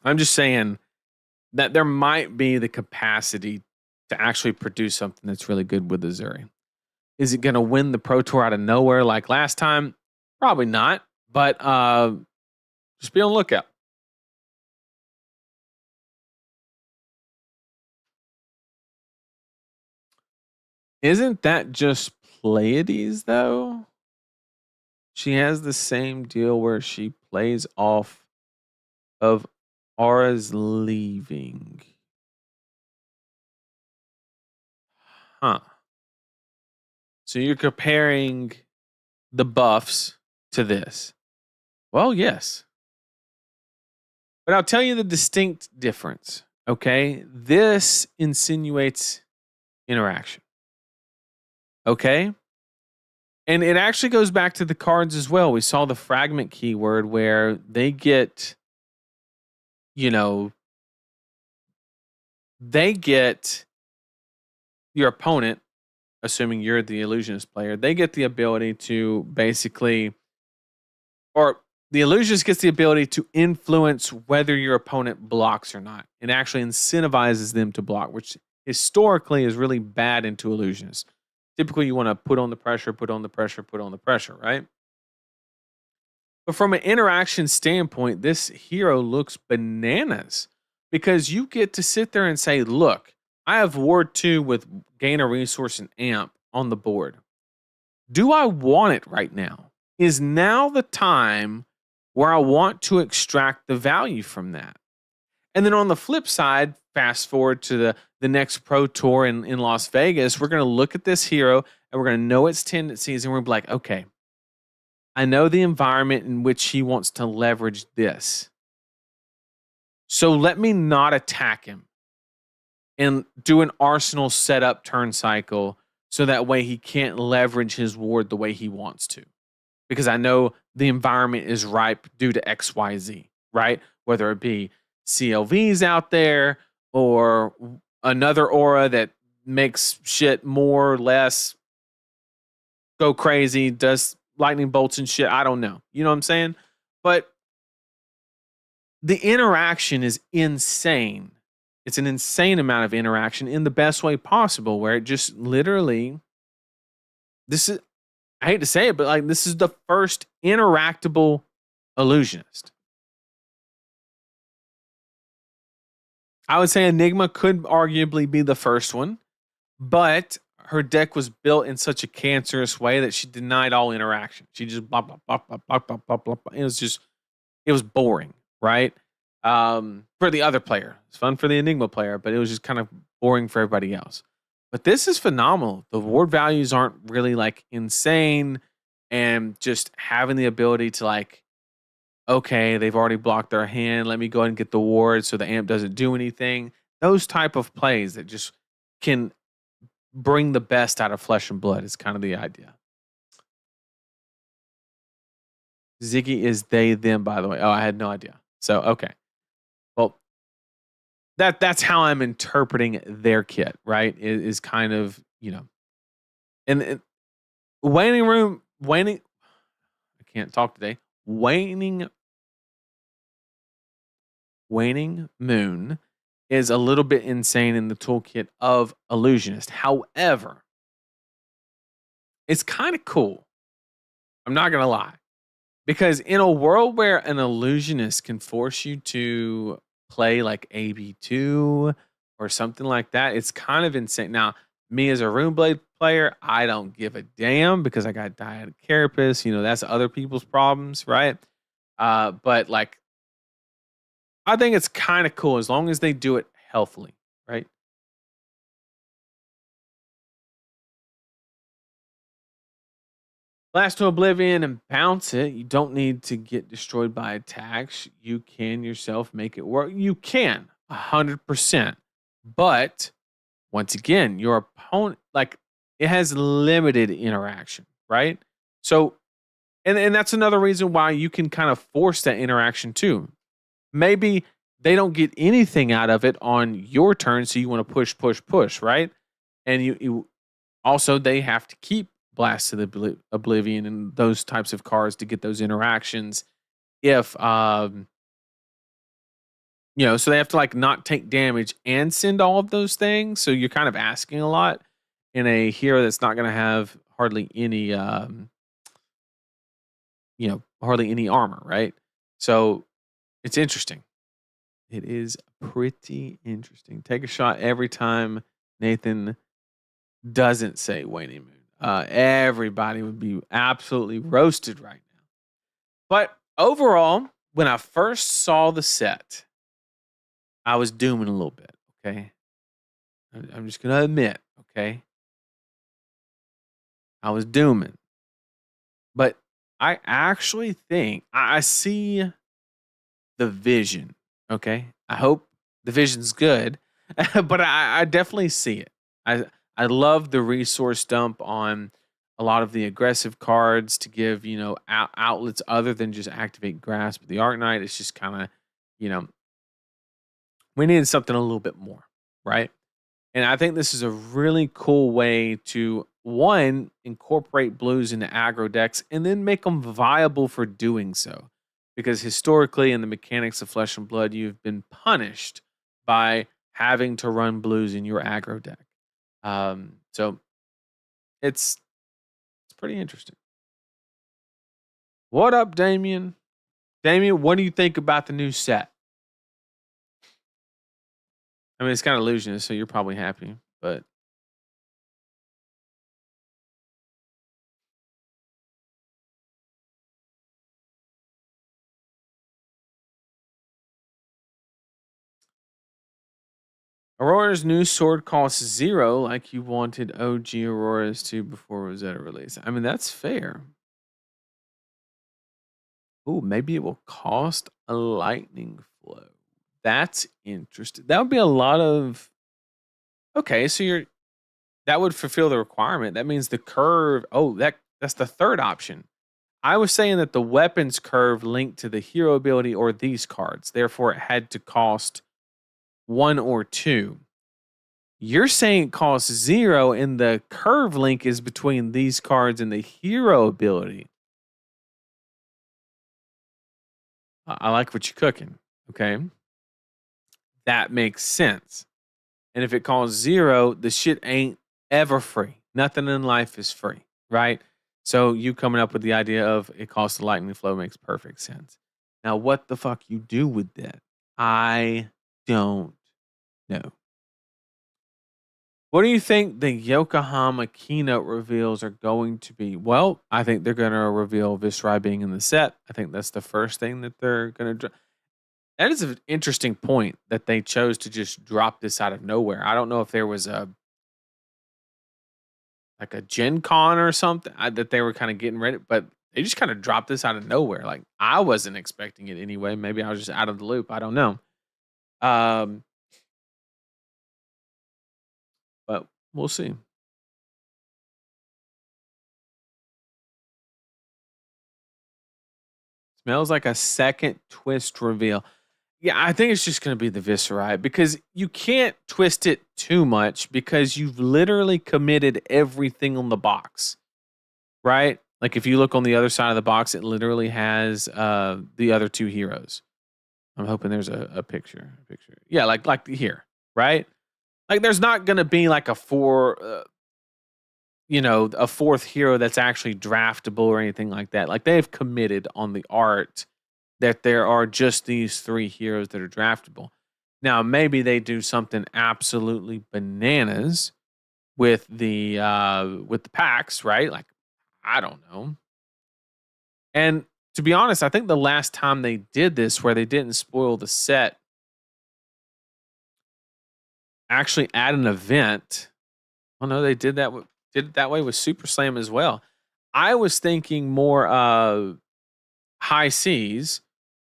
A: I'm just saying that there might be the capacity to actually produce something that's really good with Azuri. Is it going to win the Pro Tour out of nowhere like last time? Probably not. But just be on the lookout. Isn't that just Pleiades, though? She has the same deal where she plays off of Aura's leaving. Huh. So you're comparing the buffs to this. Well, yes. But I'll tell you the distinct difference, okay? This insinuates interaction. Okay? And it actually goes back to the cards as well. We saw the fragment keyword where they get, you know, they get your opponent, assuming you're the illusionist player, they get the ability to basically, or the illusionist gets the ability to influence whether your opponent blocks or not. It actually incentivizes them to block, which historically is really bad into illusionists. Typically, you want to put on the pressure, right? But from an interaction standpoint, this hero looks bananas because you get to sit there and say, look, I have Ward 2 with gain a resource and amp on the board. Do I want it right now? Is now the time where I want to extract the value from that? And then on the flip side, fast forward to the next Pro Tour in Las Vegas, we're going to look at this hero and we're going to know its tendencies and we're going to be like, okay, I know the environment in which he wants to leverage this. So let me not attack him and do an arsenal setup turn cycle so that way he can't leverage his ward the way he wants to. because I know the environment is ripe due to XYZ, right? Whether it be CLVs out there or another aura that makes shit more or less go crazy, does lightning bolts and shit. I don't know. You know what I'm saying? But the interaction is insane. It's an insane amount of interaction in the best way possible, where it just literally, this is, I hate to say it, but like this is the first interactable illusionist. I would say Enigma could arguably be the first one, but her deck was built in such a cancerous way that she denied all interaction. She just blah blah blah blah blah blah blah blah. It was just, it was boring, right? For the other player, it's fun for the Enigma player, but it was just kind of boring for everybody else. But this is phenomenal. The ward values aren't really like insane, and just having the ability to like, okay, they've already blocked their hand. Let me go ahead and get the ward so the amp doesn't do anything. Those type of plays that just can bring the best out of Flesh and Blood is kind of the idea. Ziggy is they, them, by the way. Oh, I had no idea. So, okay. Well, that's how I'm interpreting their kit, right? Is kind of, you know, and waning, I can't talk today. Waning Moon is a little bit insane in the toolkit of Illusionist. However, it's kind of cool. I'm not going to lie. Because in a world where an Illusionist can force you to play like AB2 or something like that, it's kind of insane. Now, me as a Runeblade player, I don't give a damn because I got Dyadic Carapace. You know, that's other people's problems, right? But like, I think it's kind of cool as long as they do it healthily, right? Blast to Oblivion and bounce it. You don't need to get destroyed by attacks. You can yourself make it work. You can, 100%. But once again, your opponent, like, it has limited interaction, right? So, and that's another reason why you can kind of force that interaction too. Maybe they don't get anything out of it on your turn, so you want to push, right? And you also, they have to keep Blast to the Oblivion and those types of cards to get those interactions. If you know, so they have to like not take damage and send all of those things. So you're kind of asking a lot in a hero that's not going to have hardly any, you know, hardly any armor, right? So it's interesting. It is pretty interesting. Take a shot every time Nathan doesn't say Waning Moon. Everybody would be absolutely roasted right now. But overall, when I first saw the set, I was dooming a little bit, okay? I'm just going to admit, okay? I was dooming. But I actually think I see the vision, okay? I hope the vision's good, but I definitely see it. I love the resource dump on a lot of the aggressive cards to give, you know, outlets other than just activate Grasp. The Arknight is just kind of, you know, we needed something a little bit more, right? And I think this is a really cool way to, one, incorporate blues into aggro decks and then make them viable for doing so. Because historically, in the mechanics of Flesh and Blood, you've been punished by having to run blues in your aggro deck. So it's pretty interesting. What up, Damien? Damien, what do you think about the new set? I mean, it's kind of illusionist, so you're probably happy, but Aurora's new sword costs 0, like you wanted OG Aurora's to before Rosetta release. I mean, that's fair. Ooh, maybe it will cost a lightning flow. That's interesting. That would be a lot of. Okay, so that would fulfill the requirement. That means the curve. Oh, that's the third option. I was saying that the weapons curve linked to the hero ability or these cards. Therefore, it had to cost 1 or 2. You're saying it costs 0, and the curve link is between these cards and the hero ability. I like what you're cooking. Okay. That makes sense. And if it costs 0, the shit ain't ever free. Nothing in life is free, right? So you coming up with the idea of it costs a lightning flow makes perfect sense. Now, what the fuck you do with that? I don't know. What do you think the Yokohama keynote reveals are going to be? Well, I think they're going to reveal Viscerai being in the set. I think that's the first thing that they're going to. That is an interesting point that they chose to just drop this out of nowhere. I don't know if there was a Gen Con or something that they were kind of getting ready, but they just kind of dropped this out of nowhere. Like I wasn't expecting it anyway. Maybe I was just out of the loop. I don't know. But we'll see. Smells like a second twist reveal. Yeah, I think it's just going to be the Viscerai because you can't twist it too much because you've literally committed everything on the box, right? Like if you look on the other side of the box, it literally has the other 2 heroes. I'm hoping there's a picture. Yeah, like here, right? Like there's not going to be like a 4 a 4th hero that's actually draftable or anything like that. Like they've committed on the art that there are just these 3 heroes that are draftable. Now, maybe they do something absolutely bananas with the packs, right? Like I don't know. And to be honest, I think the last time they did this where they didn't spoil the set, actually add an event. Oh no, they did it that way with Super Slam as well. I was thinking more High Seas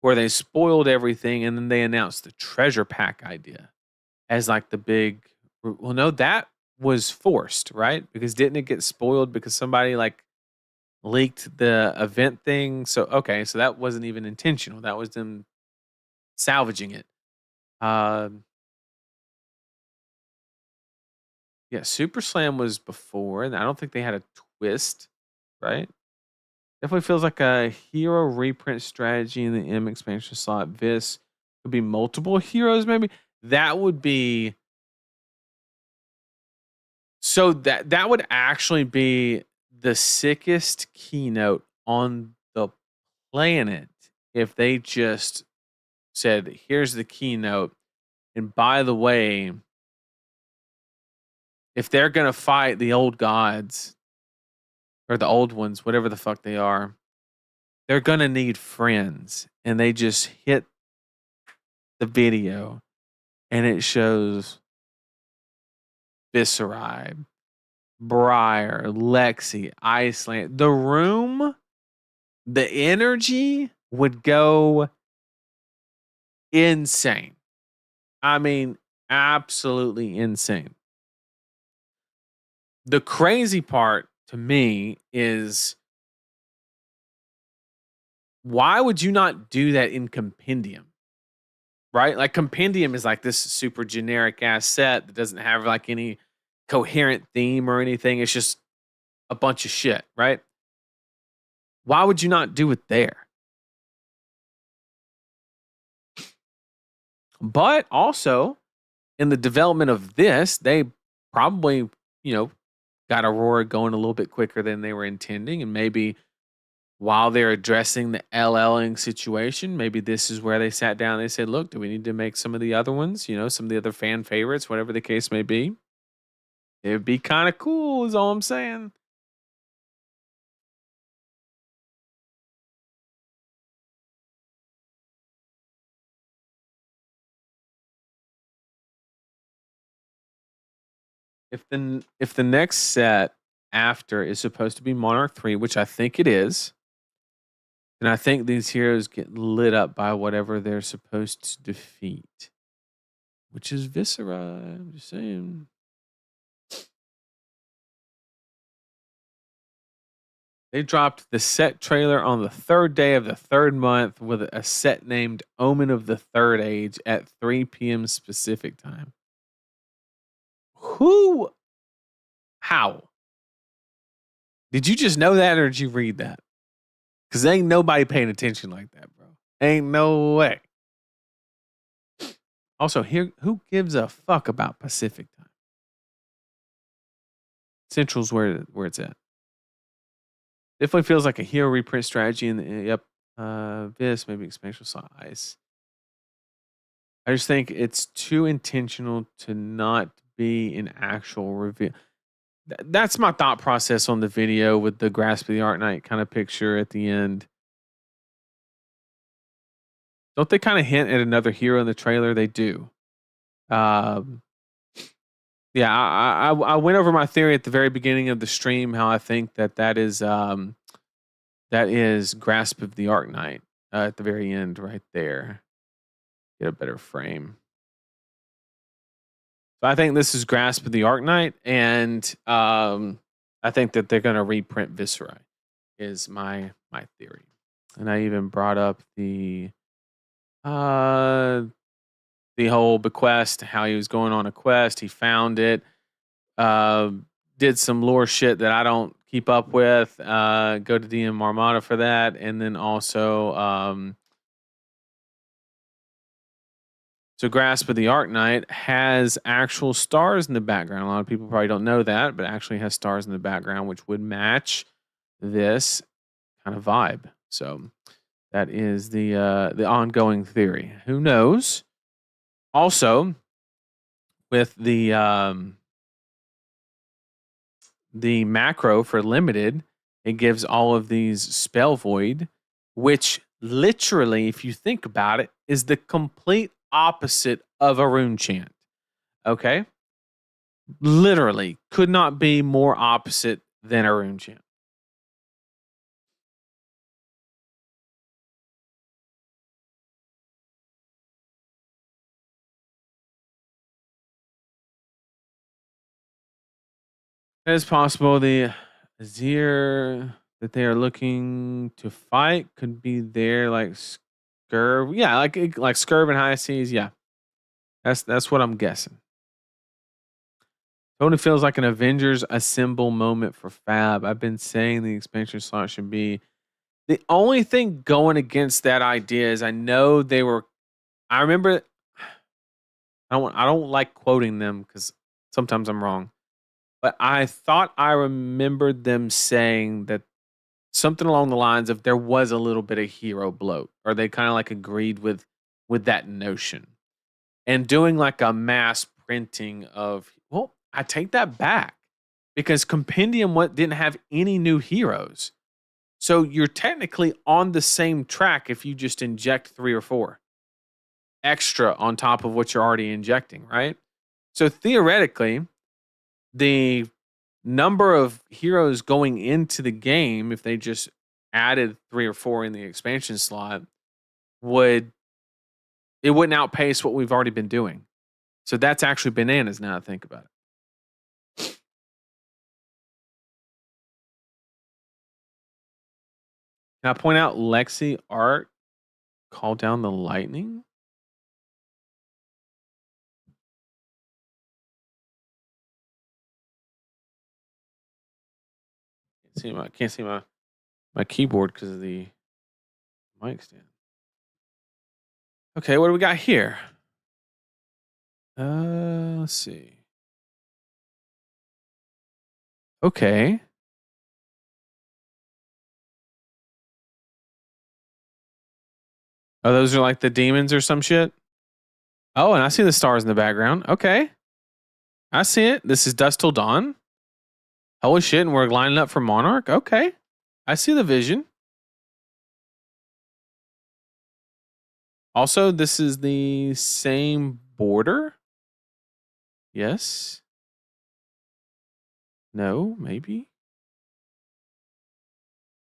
A: where they spoiled everything and then they announced the treasure pack idea as like the big. Well, no, that was forced, right? Because didn't it get spoiled because somebody like leaked the event thing? So okay, so that wasn't even intentional. That was them salvaging it. Yeah, Super Slam was before, and I don't think they had a twist, right? Definitely feels like a hero reprint strategy in the M expansion slot. Vis could be multiple heroes, maybe. That would be so that would actually be the sickest keynote on the planet if they just said, here's the keynote. And by the way, if they're gonna fight the old gods or the old ones, whatever the fuck they are, they're gonna need friends. And they just hit the video and it shows Viscerai, Briar, Lexi, Iceland. The room, the energy would go insane. I mean, absolutely insane. The crazy part to me is why would you not do that in Compendium? Right? Like Compendium is like this super generic ass set that doesn't have like any coherent theme or anything. It's just a bunch of shit, right? Why would you not do it there? But also in the development of this, they probably, got Aurora going a little bit quicker than they were intending. And maybe while they're addressing the LLing situation, maybe this is where they sat down and they said, look, do we need to make some of the other ones, some of the other fan favorites, whatever the case may be? It would be kind of cool, is all I'm saying. If the next set after is supposed to be Monarch 3, which I think it is, then I think these heroes get lit up by whatever they're supposed to defeat. Which is Viscerai. I'm just saying. They dropped the set trailer on the 3rd day of the 3rd month with a set named Omen of the Third Age at 3 p.m. specific time. Who? How? Did you just know that or did you read that? Because ain't nobody paying attention like that, bro. Ain't no way. Also, here, who gives a fuck about Pacific time? Central's where it's at. Definitely feels like a hero reprint strategy. Yep, this maybe expansion size. I just think it's too intentional to not be an actual reveal. That's my thought process on the video with the Grasp of the Art Knight kind of picture at the end. Don't they kind of hint at another hero in the trailer? They do. Yeah, I went over my theory at the very beginning of the stream, how I think that is Grasp of the Art Knight at the very end right there. Get a better frame. So I think this is Grasp of the Art Knight, and I think that they're going to reprint Viscera, is my theory. And I even brought up the whole bequest, how he was going on a quest, he found it, did some lore shit that I don't keep up with. Go to DM Armada for that, and then also so Grasp of the Art Knight has actual stars in the background. A lot of people probably don't know that, but actually has stars in the background, which would match this kind of vibe. So that is the ongoing theory. Who knows? Also, with the macro for limited, it gives all of these spell void, which literally, if you think about it, is the complete opposite of a rune chant. Okay? Literally could not be more opposite than a rune chant. It is possible the Azir that they are looking to fight could be there, like Scurv. Yeah, like Scurv and High Seas. Yeah, that's what I'm guessing. Totally feels like an Avengers Assemble moment for Fab. I've been saying the expansion slot should be. The only thing going against that idea is I know they were. I remember. I don't like quoting them because sometimes I'm wrong, but I thought I remembered them saying that something along the lines of there was a little bit of hero bloat, or they kind of like agreed with that notion, and doing like a mass printing of. Well, I take that back because Compendium didn't have any new heroes, so you're technically on the same track if you just inject 3 or 4 extra on top of what you're already injecting, right? So theoretically, the number of heroes going into the game, if they just added 3 or 4 in the expansion slot, wouldn't outpace what we've already been doing. So that's actually bananas now I think about it. Can I point out Lexi art call down the lightning? Can't see my keyboard because of the mic stand. Okay, what do we got here? Let's see. Okay. Oh, those are like the demons or some shit? Oh, and I see the stars in the background. Okay. I see it. This is Dust Till Dawn. Holy shit, and we're lining up for Monarch? Okay. I see the vision. Also, this is the same border. Yes. No, maybe.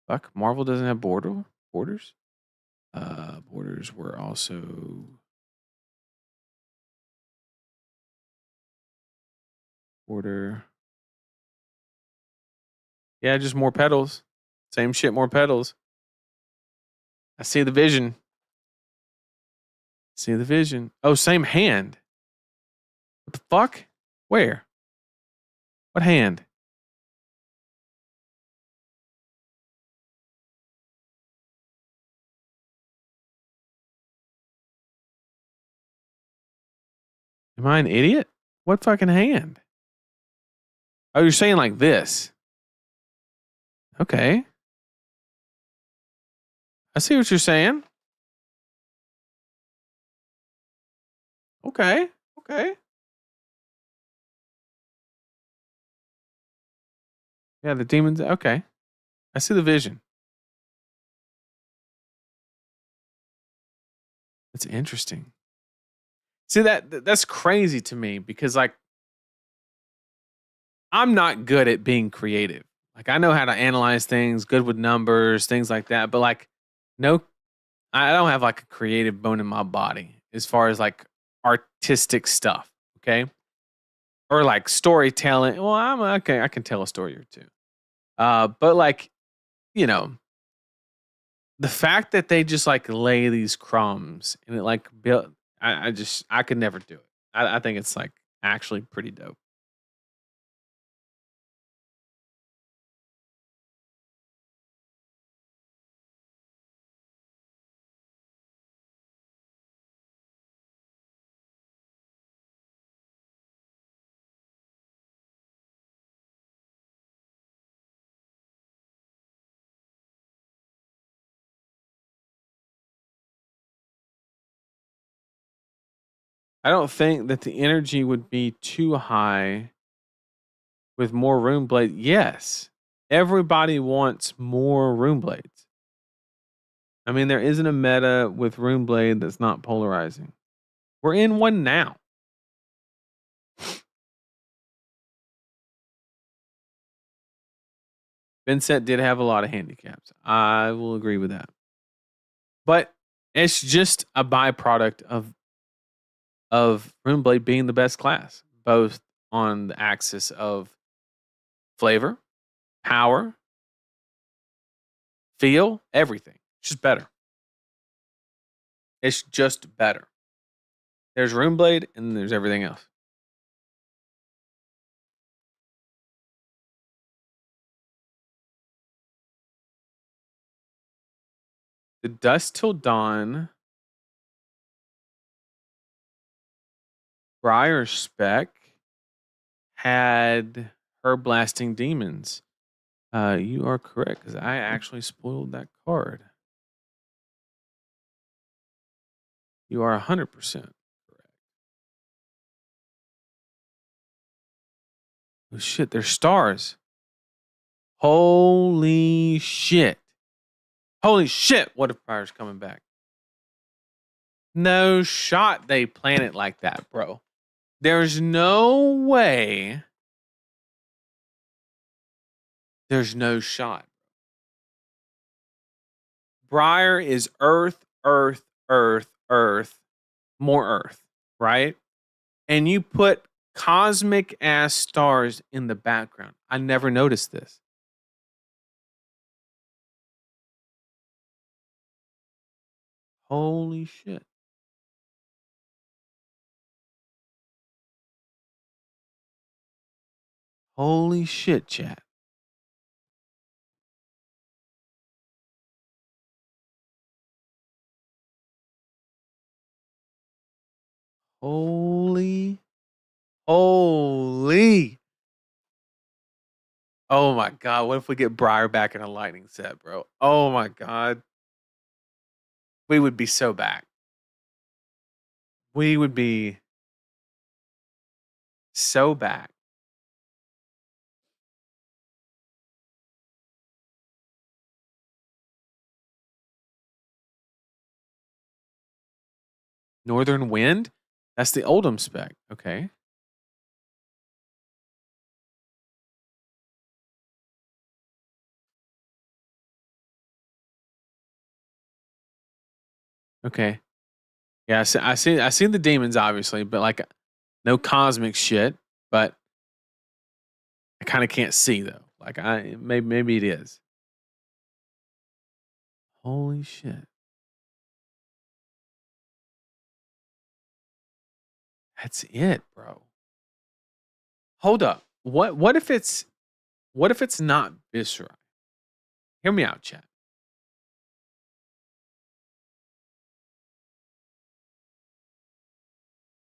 A: Fuck, Marvel doesn't have borders. Borders were also border. Yeah, just more petals. Same shit, more petals. I see the vision. See the vision. Oh, same hand. What the fuck? Where? What hand? Am I an idiot? What fucking hand? Oh, you're saying like this. Okay. I see what you're saying. Okay. Okay. Yeah, the demons. Okay. I see the vision. That's interesting. See that's crazy to me because like I'm not good at being creative. Like I know how to analyze things, good with numbers, things like that, but like no I don't have like a creative bone in my body as far as like artistic stuff, okay? Or like storytelling. Well, I'm okay, I can tell a story or two. But like, you know, the fact that they just like lay these crumbs and it like built I could never do it. I think it's like actually pretty dope. I don't think that the energy would be too high with more rune blade. Yes. Everybody wants more rune blades. I mean, there isn't a meta with rune blade that's not polarizing. We're in one now. Vincent did have a lot of handicaps. I will agree with that. But it's just a byproduct of Runeblade being the best class, both on the axis of flavor, power, feel, everything. It's just better. It's just better. There's Runeblade and there's everything else. The Dust Till Dawn, Briar spec had her blasting demons. You are correct because I actually spoiled that card. You are 100% correct. Oh shit, they're stars. Holy shit. Holy shit, what if Briar's coming back? No shot they plan it like that, bro. There's no way. There's no shot. Briar is earth, earth, earth, earth, more earth, right? And you put cosmic ass stars in the background. I never noticed this. Holy shit. Holy shit, chat. Holy. Holy. Oh my god, what if we get Briar back in a lightning set, bro? Oh my god. We would be so back. We would be so back. Northern Wind? That's the Oldham spec. Okay. Okay. Yeah, I see the demons obviously, but like no cosmic shit, but I kind of can't see though. Like maybe it is. Holy shit. That's it, bro. Hold up. What if it's not Viscera? Hear me out, chat.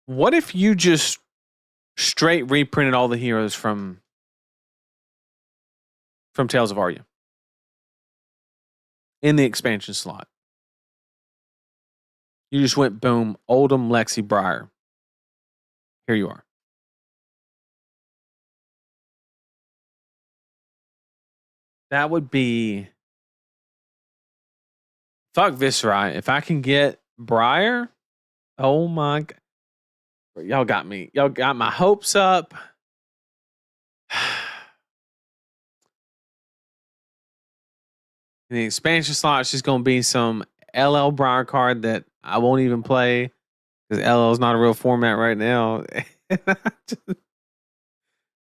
A: What if you just straight reprinted all the heroes from Tales of Arya in the expansion slot? You just went boom, Oldham, Lexi, Briar. Here you are. That would be fuck Viscera. If I can get Briar, oh my god. Y'all got me. Y'all got my hopes up. In the expansion slot, it's just gonna be some LL Briar card that I won't even play because LL is not a real format right now.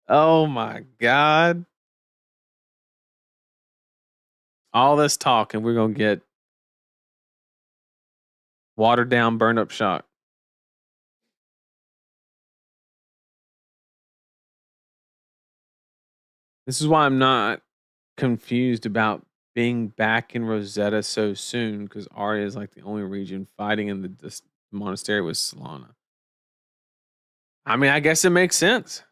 A: Oh my god! All this talk and we're gonna get watered down, burned up shock. This is why I'm not confused about being back in Rosetta so soon because Arya is like the only region fighting in the monastery with Solana. I mean, I guess it makes sense.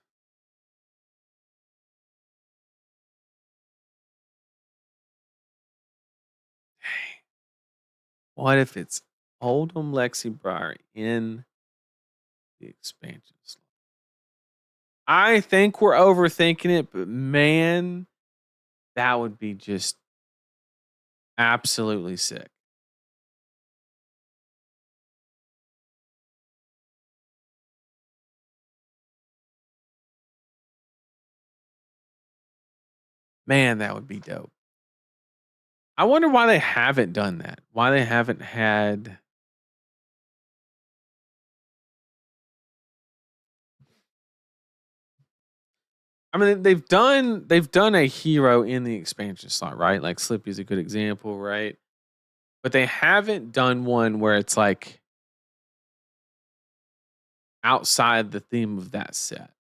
A: What if it's Oldham Lexi Briar in the expansion slot? I think we're overthinking it, but man, that would be just absolutely sick. Man, that would be dope. I wonder why they haven't done that. Why they haven't had. I mean, they've done a hero in the expansion slot, right? Like Slippy is a good example, right? But they haven't done one where it's like outside the theme of that set.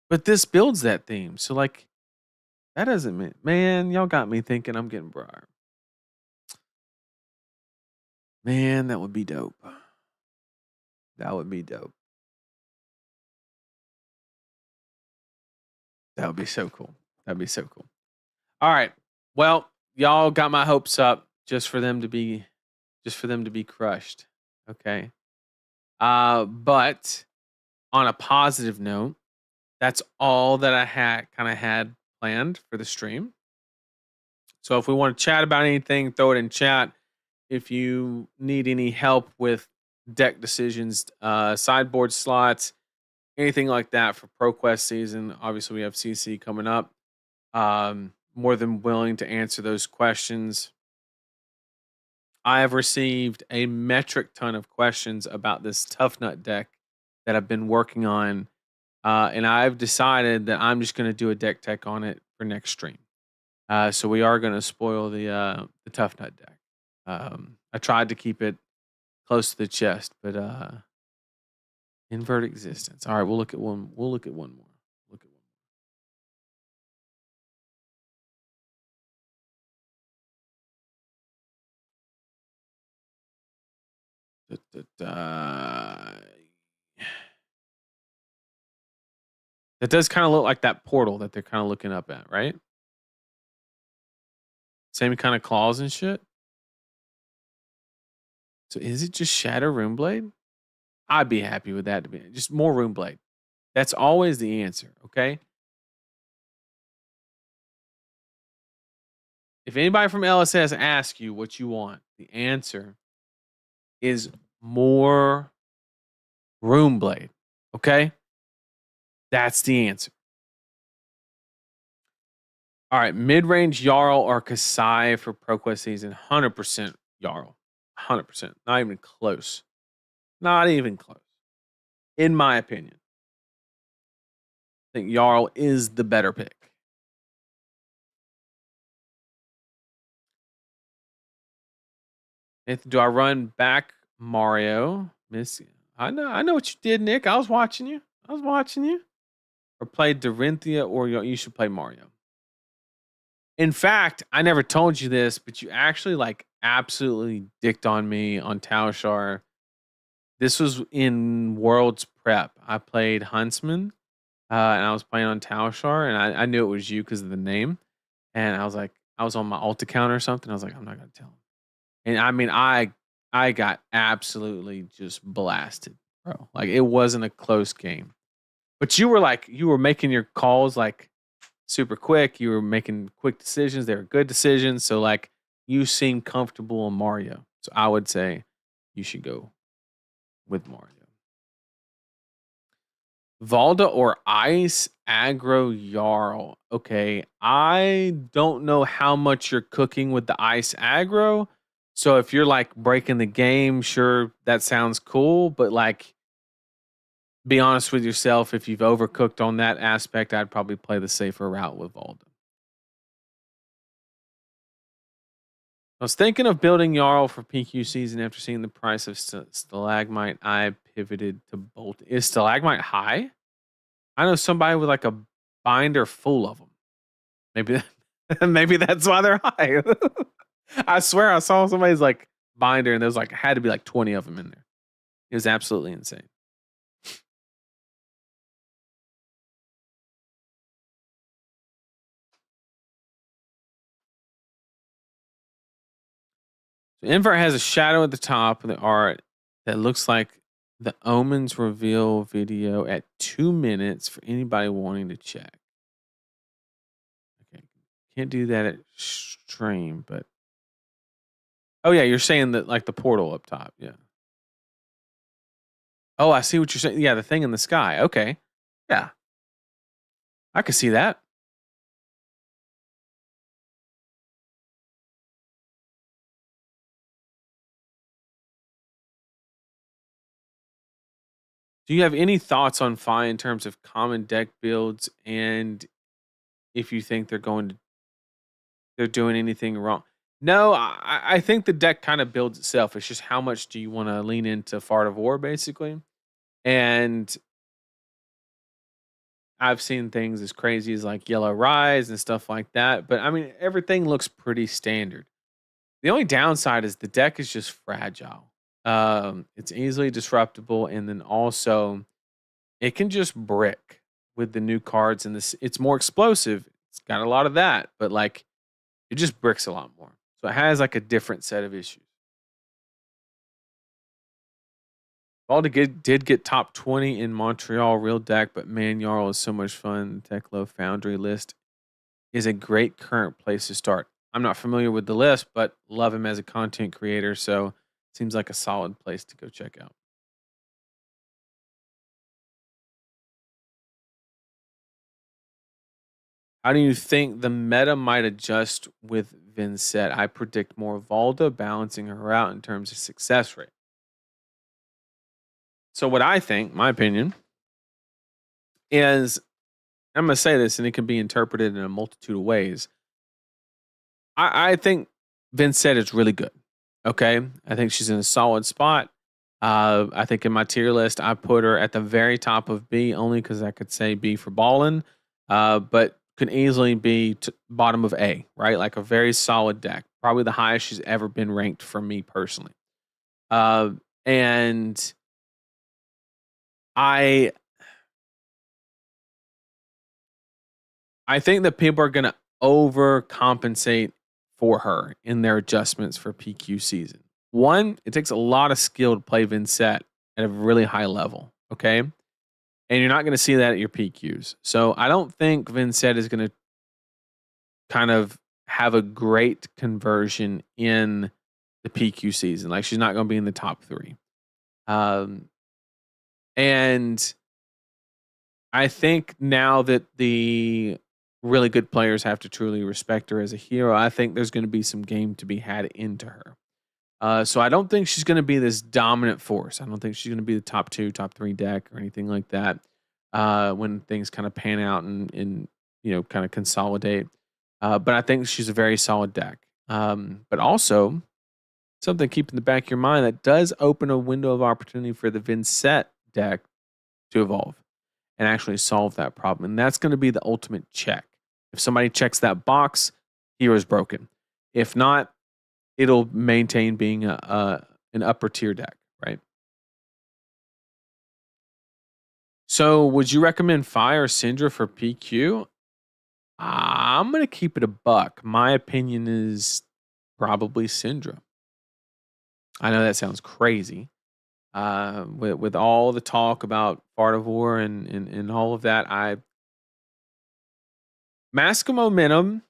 A: But this builds that theme. So like that doesn't mean, man, y'all got me thinking I'm getting Briar. Man, that would be dope. That would be dope. That would be so cool. That'd be so cool. All right. Well, y'all got my hopes up just for them to be crushed. Okay. But on a positive note, that's all that I had planned for the stream. So if we want to chat about anything, throw it in chat. If you need any help with deck decisions, sideboard slots, anything like that for ProQuest season, obviously we have CC coming up. More than willing to answer those questions. I have received a metric ton of questions about this Tough Nut deck that I've been working on. And I've decided that I'm just going to do a deck tech on it for next stream. So we are going to spoil the Tough Nut deck. I tried to keep it close to the chest, but invert existence. All right, we'll look at one. We'll look at one more. Look at one. That does kind of look like that portal that they're kind of looking up at, right? Same kind of claws and shit. So is it just Shadow Runeblade? I'd be happy with that to be just more Runeblade. That's always the answer, okay? If anybody from LSS asks you what you want, the answer is more Runeblade, okay? That's the answer. All right, mid-range Jarl or Kasai for ProQuest season, 100% Jarl. 100%. Not even close. Not even close. In my opinion. I think Jarl is the better pick. Do I run back Mario? Miss, I know what you did, Nick. I was watching you. I was watching you. Or play Dorinthia, or you should play Mario. In fact, I never told you this, but you actually like absolutely dicked on me on Taushar. This was in Worlds Prep. I played Huntsman, and I was playing on Taushar, and I knew it was you because of the name. And I was like, I was on my alt account or something. I was like, I'm not gonna tell him. And I mean, I got absolutely just blasted, bro. Like it wasn't a close game. But you were making your calls like super quick. You were making quick decisions. They were good decisions. So like you seem comfortable in Mario. So I would say you should go with Mario. Valda or Ice Aggro Jarl. Okay, I don't know how much you're cooking with the Ice Aggro. So if you're like breaking the game, sure, that sounds cool. But like, be honest with yourself. If you've overcooked on that aspect, I'd probably play the safer route with Valda. I was thinking of building Jarl for PQ season after seeing the price of Stalagmite. I pivoted to Bolt. Is Stalagmite high? I know somebody with like a binder full of them. Maybe maybe that's why they're high. I swear I saw somebody's like binder and there was like had to be like 20 of them in there. It was absolutely insane. So Invert has a shadow at the top of the art that looks like the Omens reveal video at 2 minutes for anybody wanting to check. Okay. Can't do that at stream, but oh yeah, you're saying that like the portal up top, yeah. Oh, I see what you're saying. Yeah, the thing in the sky. Okay. Yeah. I could see that. Do you have any thoughts on Fi in terms of common deck builds and if you think they're doing anything wrong? No, I think the deck kind of builds itself. It's just how much do you want to lean into Fart of War, basically. And I've seen things as crazy as like Yellow Rise and stuff like that. But I mean, everything looks pretty standard. The only downside is the deck is just fragile. It's easily disruptible, and then also it can just brick with the new cards, and this it's more explosive. It's got a lot of that, but like it just bricks a lot more. So it has like a different set of issues. Did get top 20 in Montreal real deck, but man, Jarl is so much fun. The Techlo Foundry list is a great current place to start. I'm not familiar with the list, but love him as a content creator, so seems like a solid place to go check out. How do you think the meta might adjust with Vincent? I predict more Valda balancing her out in terms of success rate. So what I think, my opinion, is I'm gonna say this and it can be interpreted in a multitude of ways. I think Vincent is really good. Okay. I think she's in a solid spot. I think in my tier list, I put her at the very top of B only because I could say B for ballin', but could easily be bottom of A, right? Like a very solid deck, probably the highest she's ever been ranked for me personally. And I think that people are going to overcompensate for her in their adjustments for PQ season. One, it takes a lot of skill to play Vincent at a really high level. Okay. And you're not going to see that at your PQs. So I don't think Vincent is going to kind of have a great conversion in the PQ season. Like she's not going to be in the top 3. And I think now that the really good players have to truly respect her as a hero, I think there's going to be some game to be had into her. So I don't think she's going to be this dominant force. I don't think she's going to be the top 2, top 3 deck or anything like that when things kind of pan out and kind of consolidate. But I think she's a very solid deck. But also, something to keep in the back of your mind that does open a window of opportunity for the Vincent deck to evolve and actually solve that problem. And that's going to be the ultimate check. If somebody checks that box, Hero's broken. If not, it'll maintain being an upper tier deck, right? So, would you recommend Fire or Syndra for PQ? I'm going to keep it a buck. My opinion is probably Syndra. I know that sounds crazy. With all the talk about Fartivore and all of that, Mask of Momentum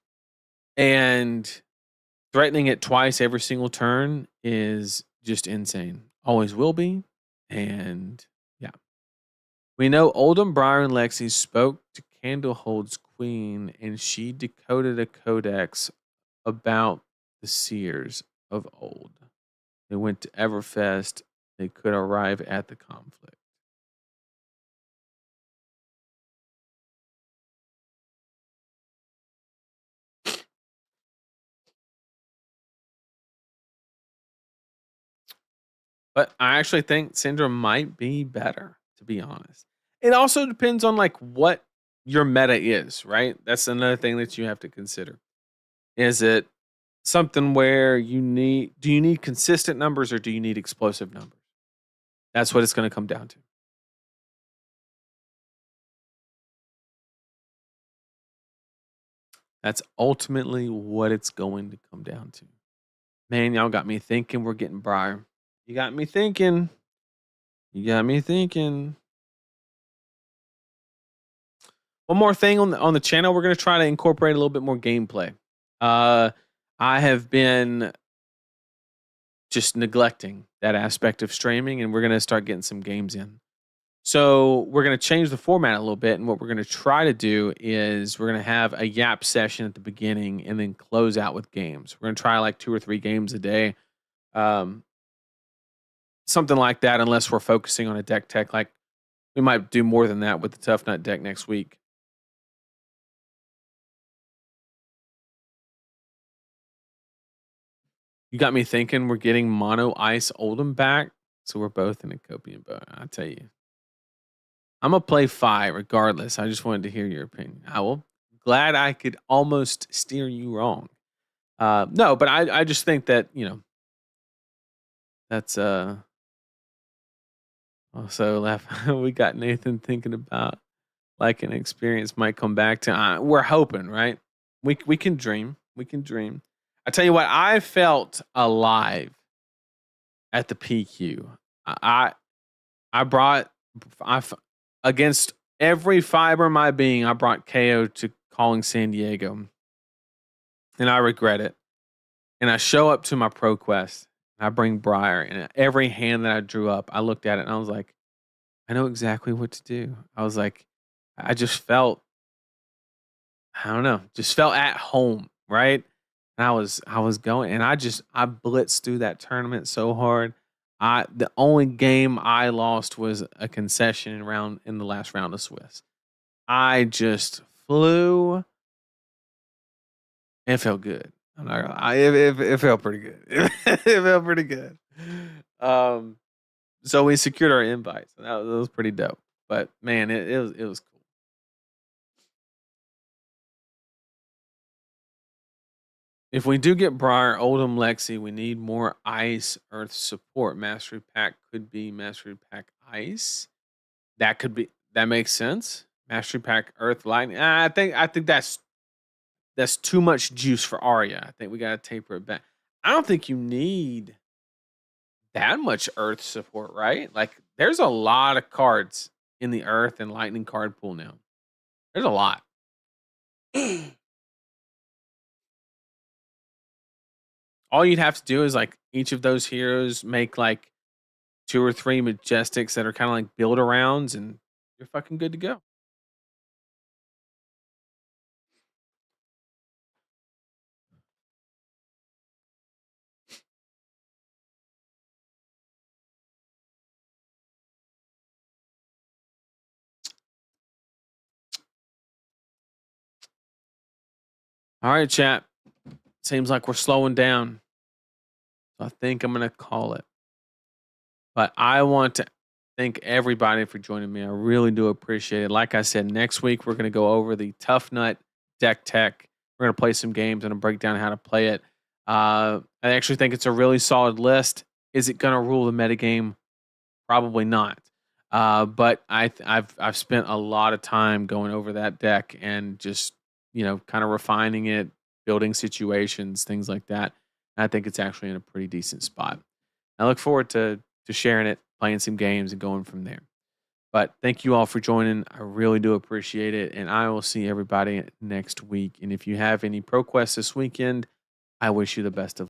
A: and threatening it twice every single turn is just insane. Always will be. And yeah. We know Oldham, Briar, and Lexi spoke to Candlehold's queen, and she decoded a codex about the seers of old. They went to Everfest. They could arrive at the conflict. But I actually think Syndra might be better, to be honest. It also depends on like what your meta is, right? That's another thing that you have to consider. Is it something where do you need consistent numbers or do you need explosive numbers? That's what it's going to come down to. That's ultimately what it's going to come down to. Man, y'all got me thinking we're getting Briar. You got me thinking. You got me thinking. One more thing on the channel, we're going to try to incorporate a little bit more gameplay. I have been just neglecting that aspect of streaming, and we're going to start getting some games in. So we're going to change the format a little bit, and what we're going to try to do is we're going to have a yap session at the beginning and then close out with games. We're going to try like 2 or 3 games a day, something like that, unless we're focusing on a deck tech. Like we might do more than that with the Tough Nut deck next week. You got me thinking we're getting Mono Ice Oldham back, so we're both in a copium boat. I tell you, I'm gonna play Fi regardless. I just wanted to hear your opinion. I will. Glad I could almost steer you wrong. No, but I just think that that's also laugh. We got Nathan thinking about like an experience might come back to. We're hoping, right? We can dream. We can dream. I tell you what, I felt alive at the PQ. I brought against every fiber of my being. I brought KO to calling San Diego, and I regret it. And I show up to my pro quest. And I bring Briar, and every hand that I drew up, I looked at it and I was like, I know exactly what to do. I was like, I just felt, I don't know, just felt at home, right? And I was going, and I blitzed through that tournament so hard. The only game I lost was a concession in the last round of Swiss. I just flew. It felt good. I'm not gonna lie. It felt pretty good. It felt pretty good. So we secured our invites. That was pretty dope. But man, it was cool. If we do get Briar, Oldham, Lexi, we need more Ice Earth support. Mastery Pack could be Mastery Pack Ice. That makes sense. Mastery Pack Earth Lightning. I think that's too much juice for Arya. I think we gotta taper it back. I don't think you need that much Earth support, right? Like there's a lot of cards in the Earth and Lightning card pool now. There's a lot. All you'd have to do is like each of those heroes make like 2 or 3 majestics that are kind of like build arounds, and you're fucking good to go. All right, chat. Seems like we're slowing down. I think I'm gonna call it. But I want to thank everybody for joining me. I really do appreciate it. Like I said, next week we're gonna go over the Tough Nut deck tech. We're gonna play some games and break down how to play it. I actually think it's a really solid list. Is it gonna rule the metagame? Probably not. But I've spent a lot of time going over that deck and just kind of refining it, building situations, things like that. And I think it's actually in a pretty decent spot. I look forward to sharing it, playing some games, and going from there. But thank you all for joining. I really do appreciate it, and I will see everybody next week. And if you have any pro quests this weekend, I wish you the best of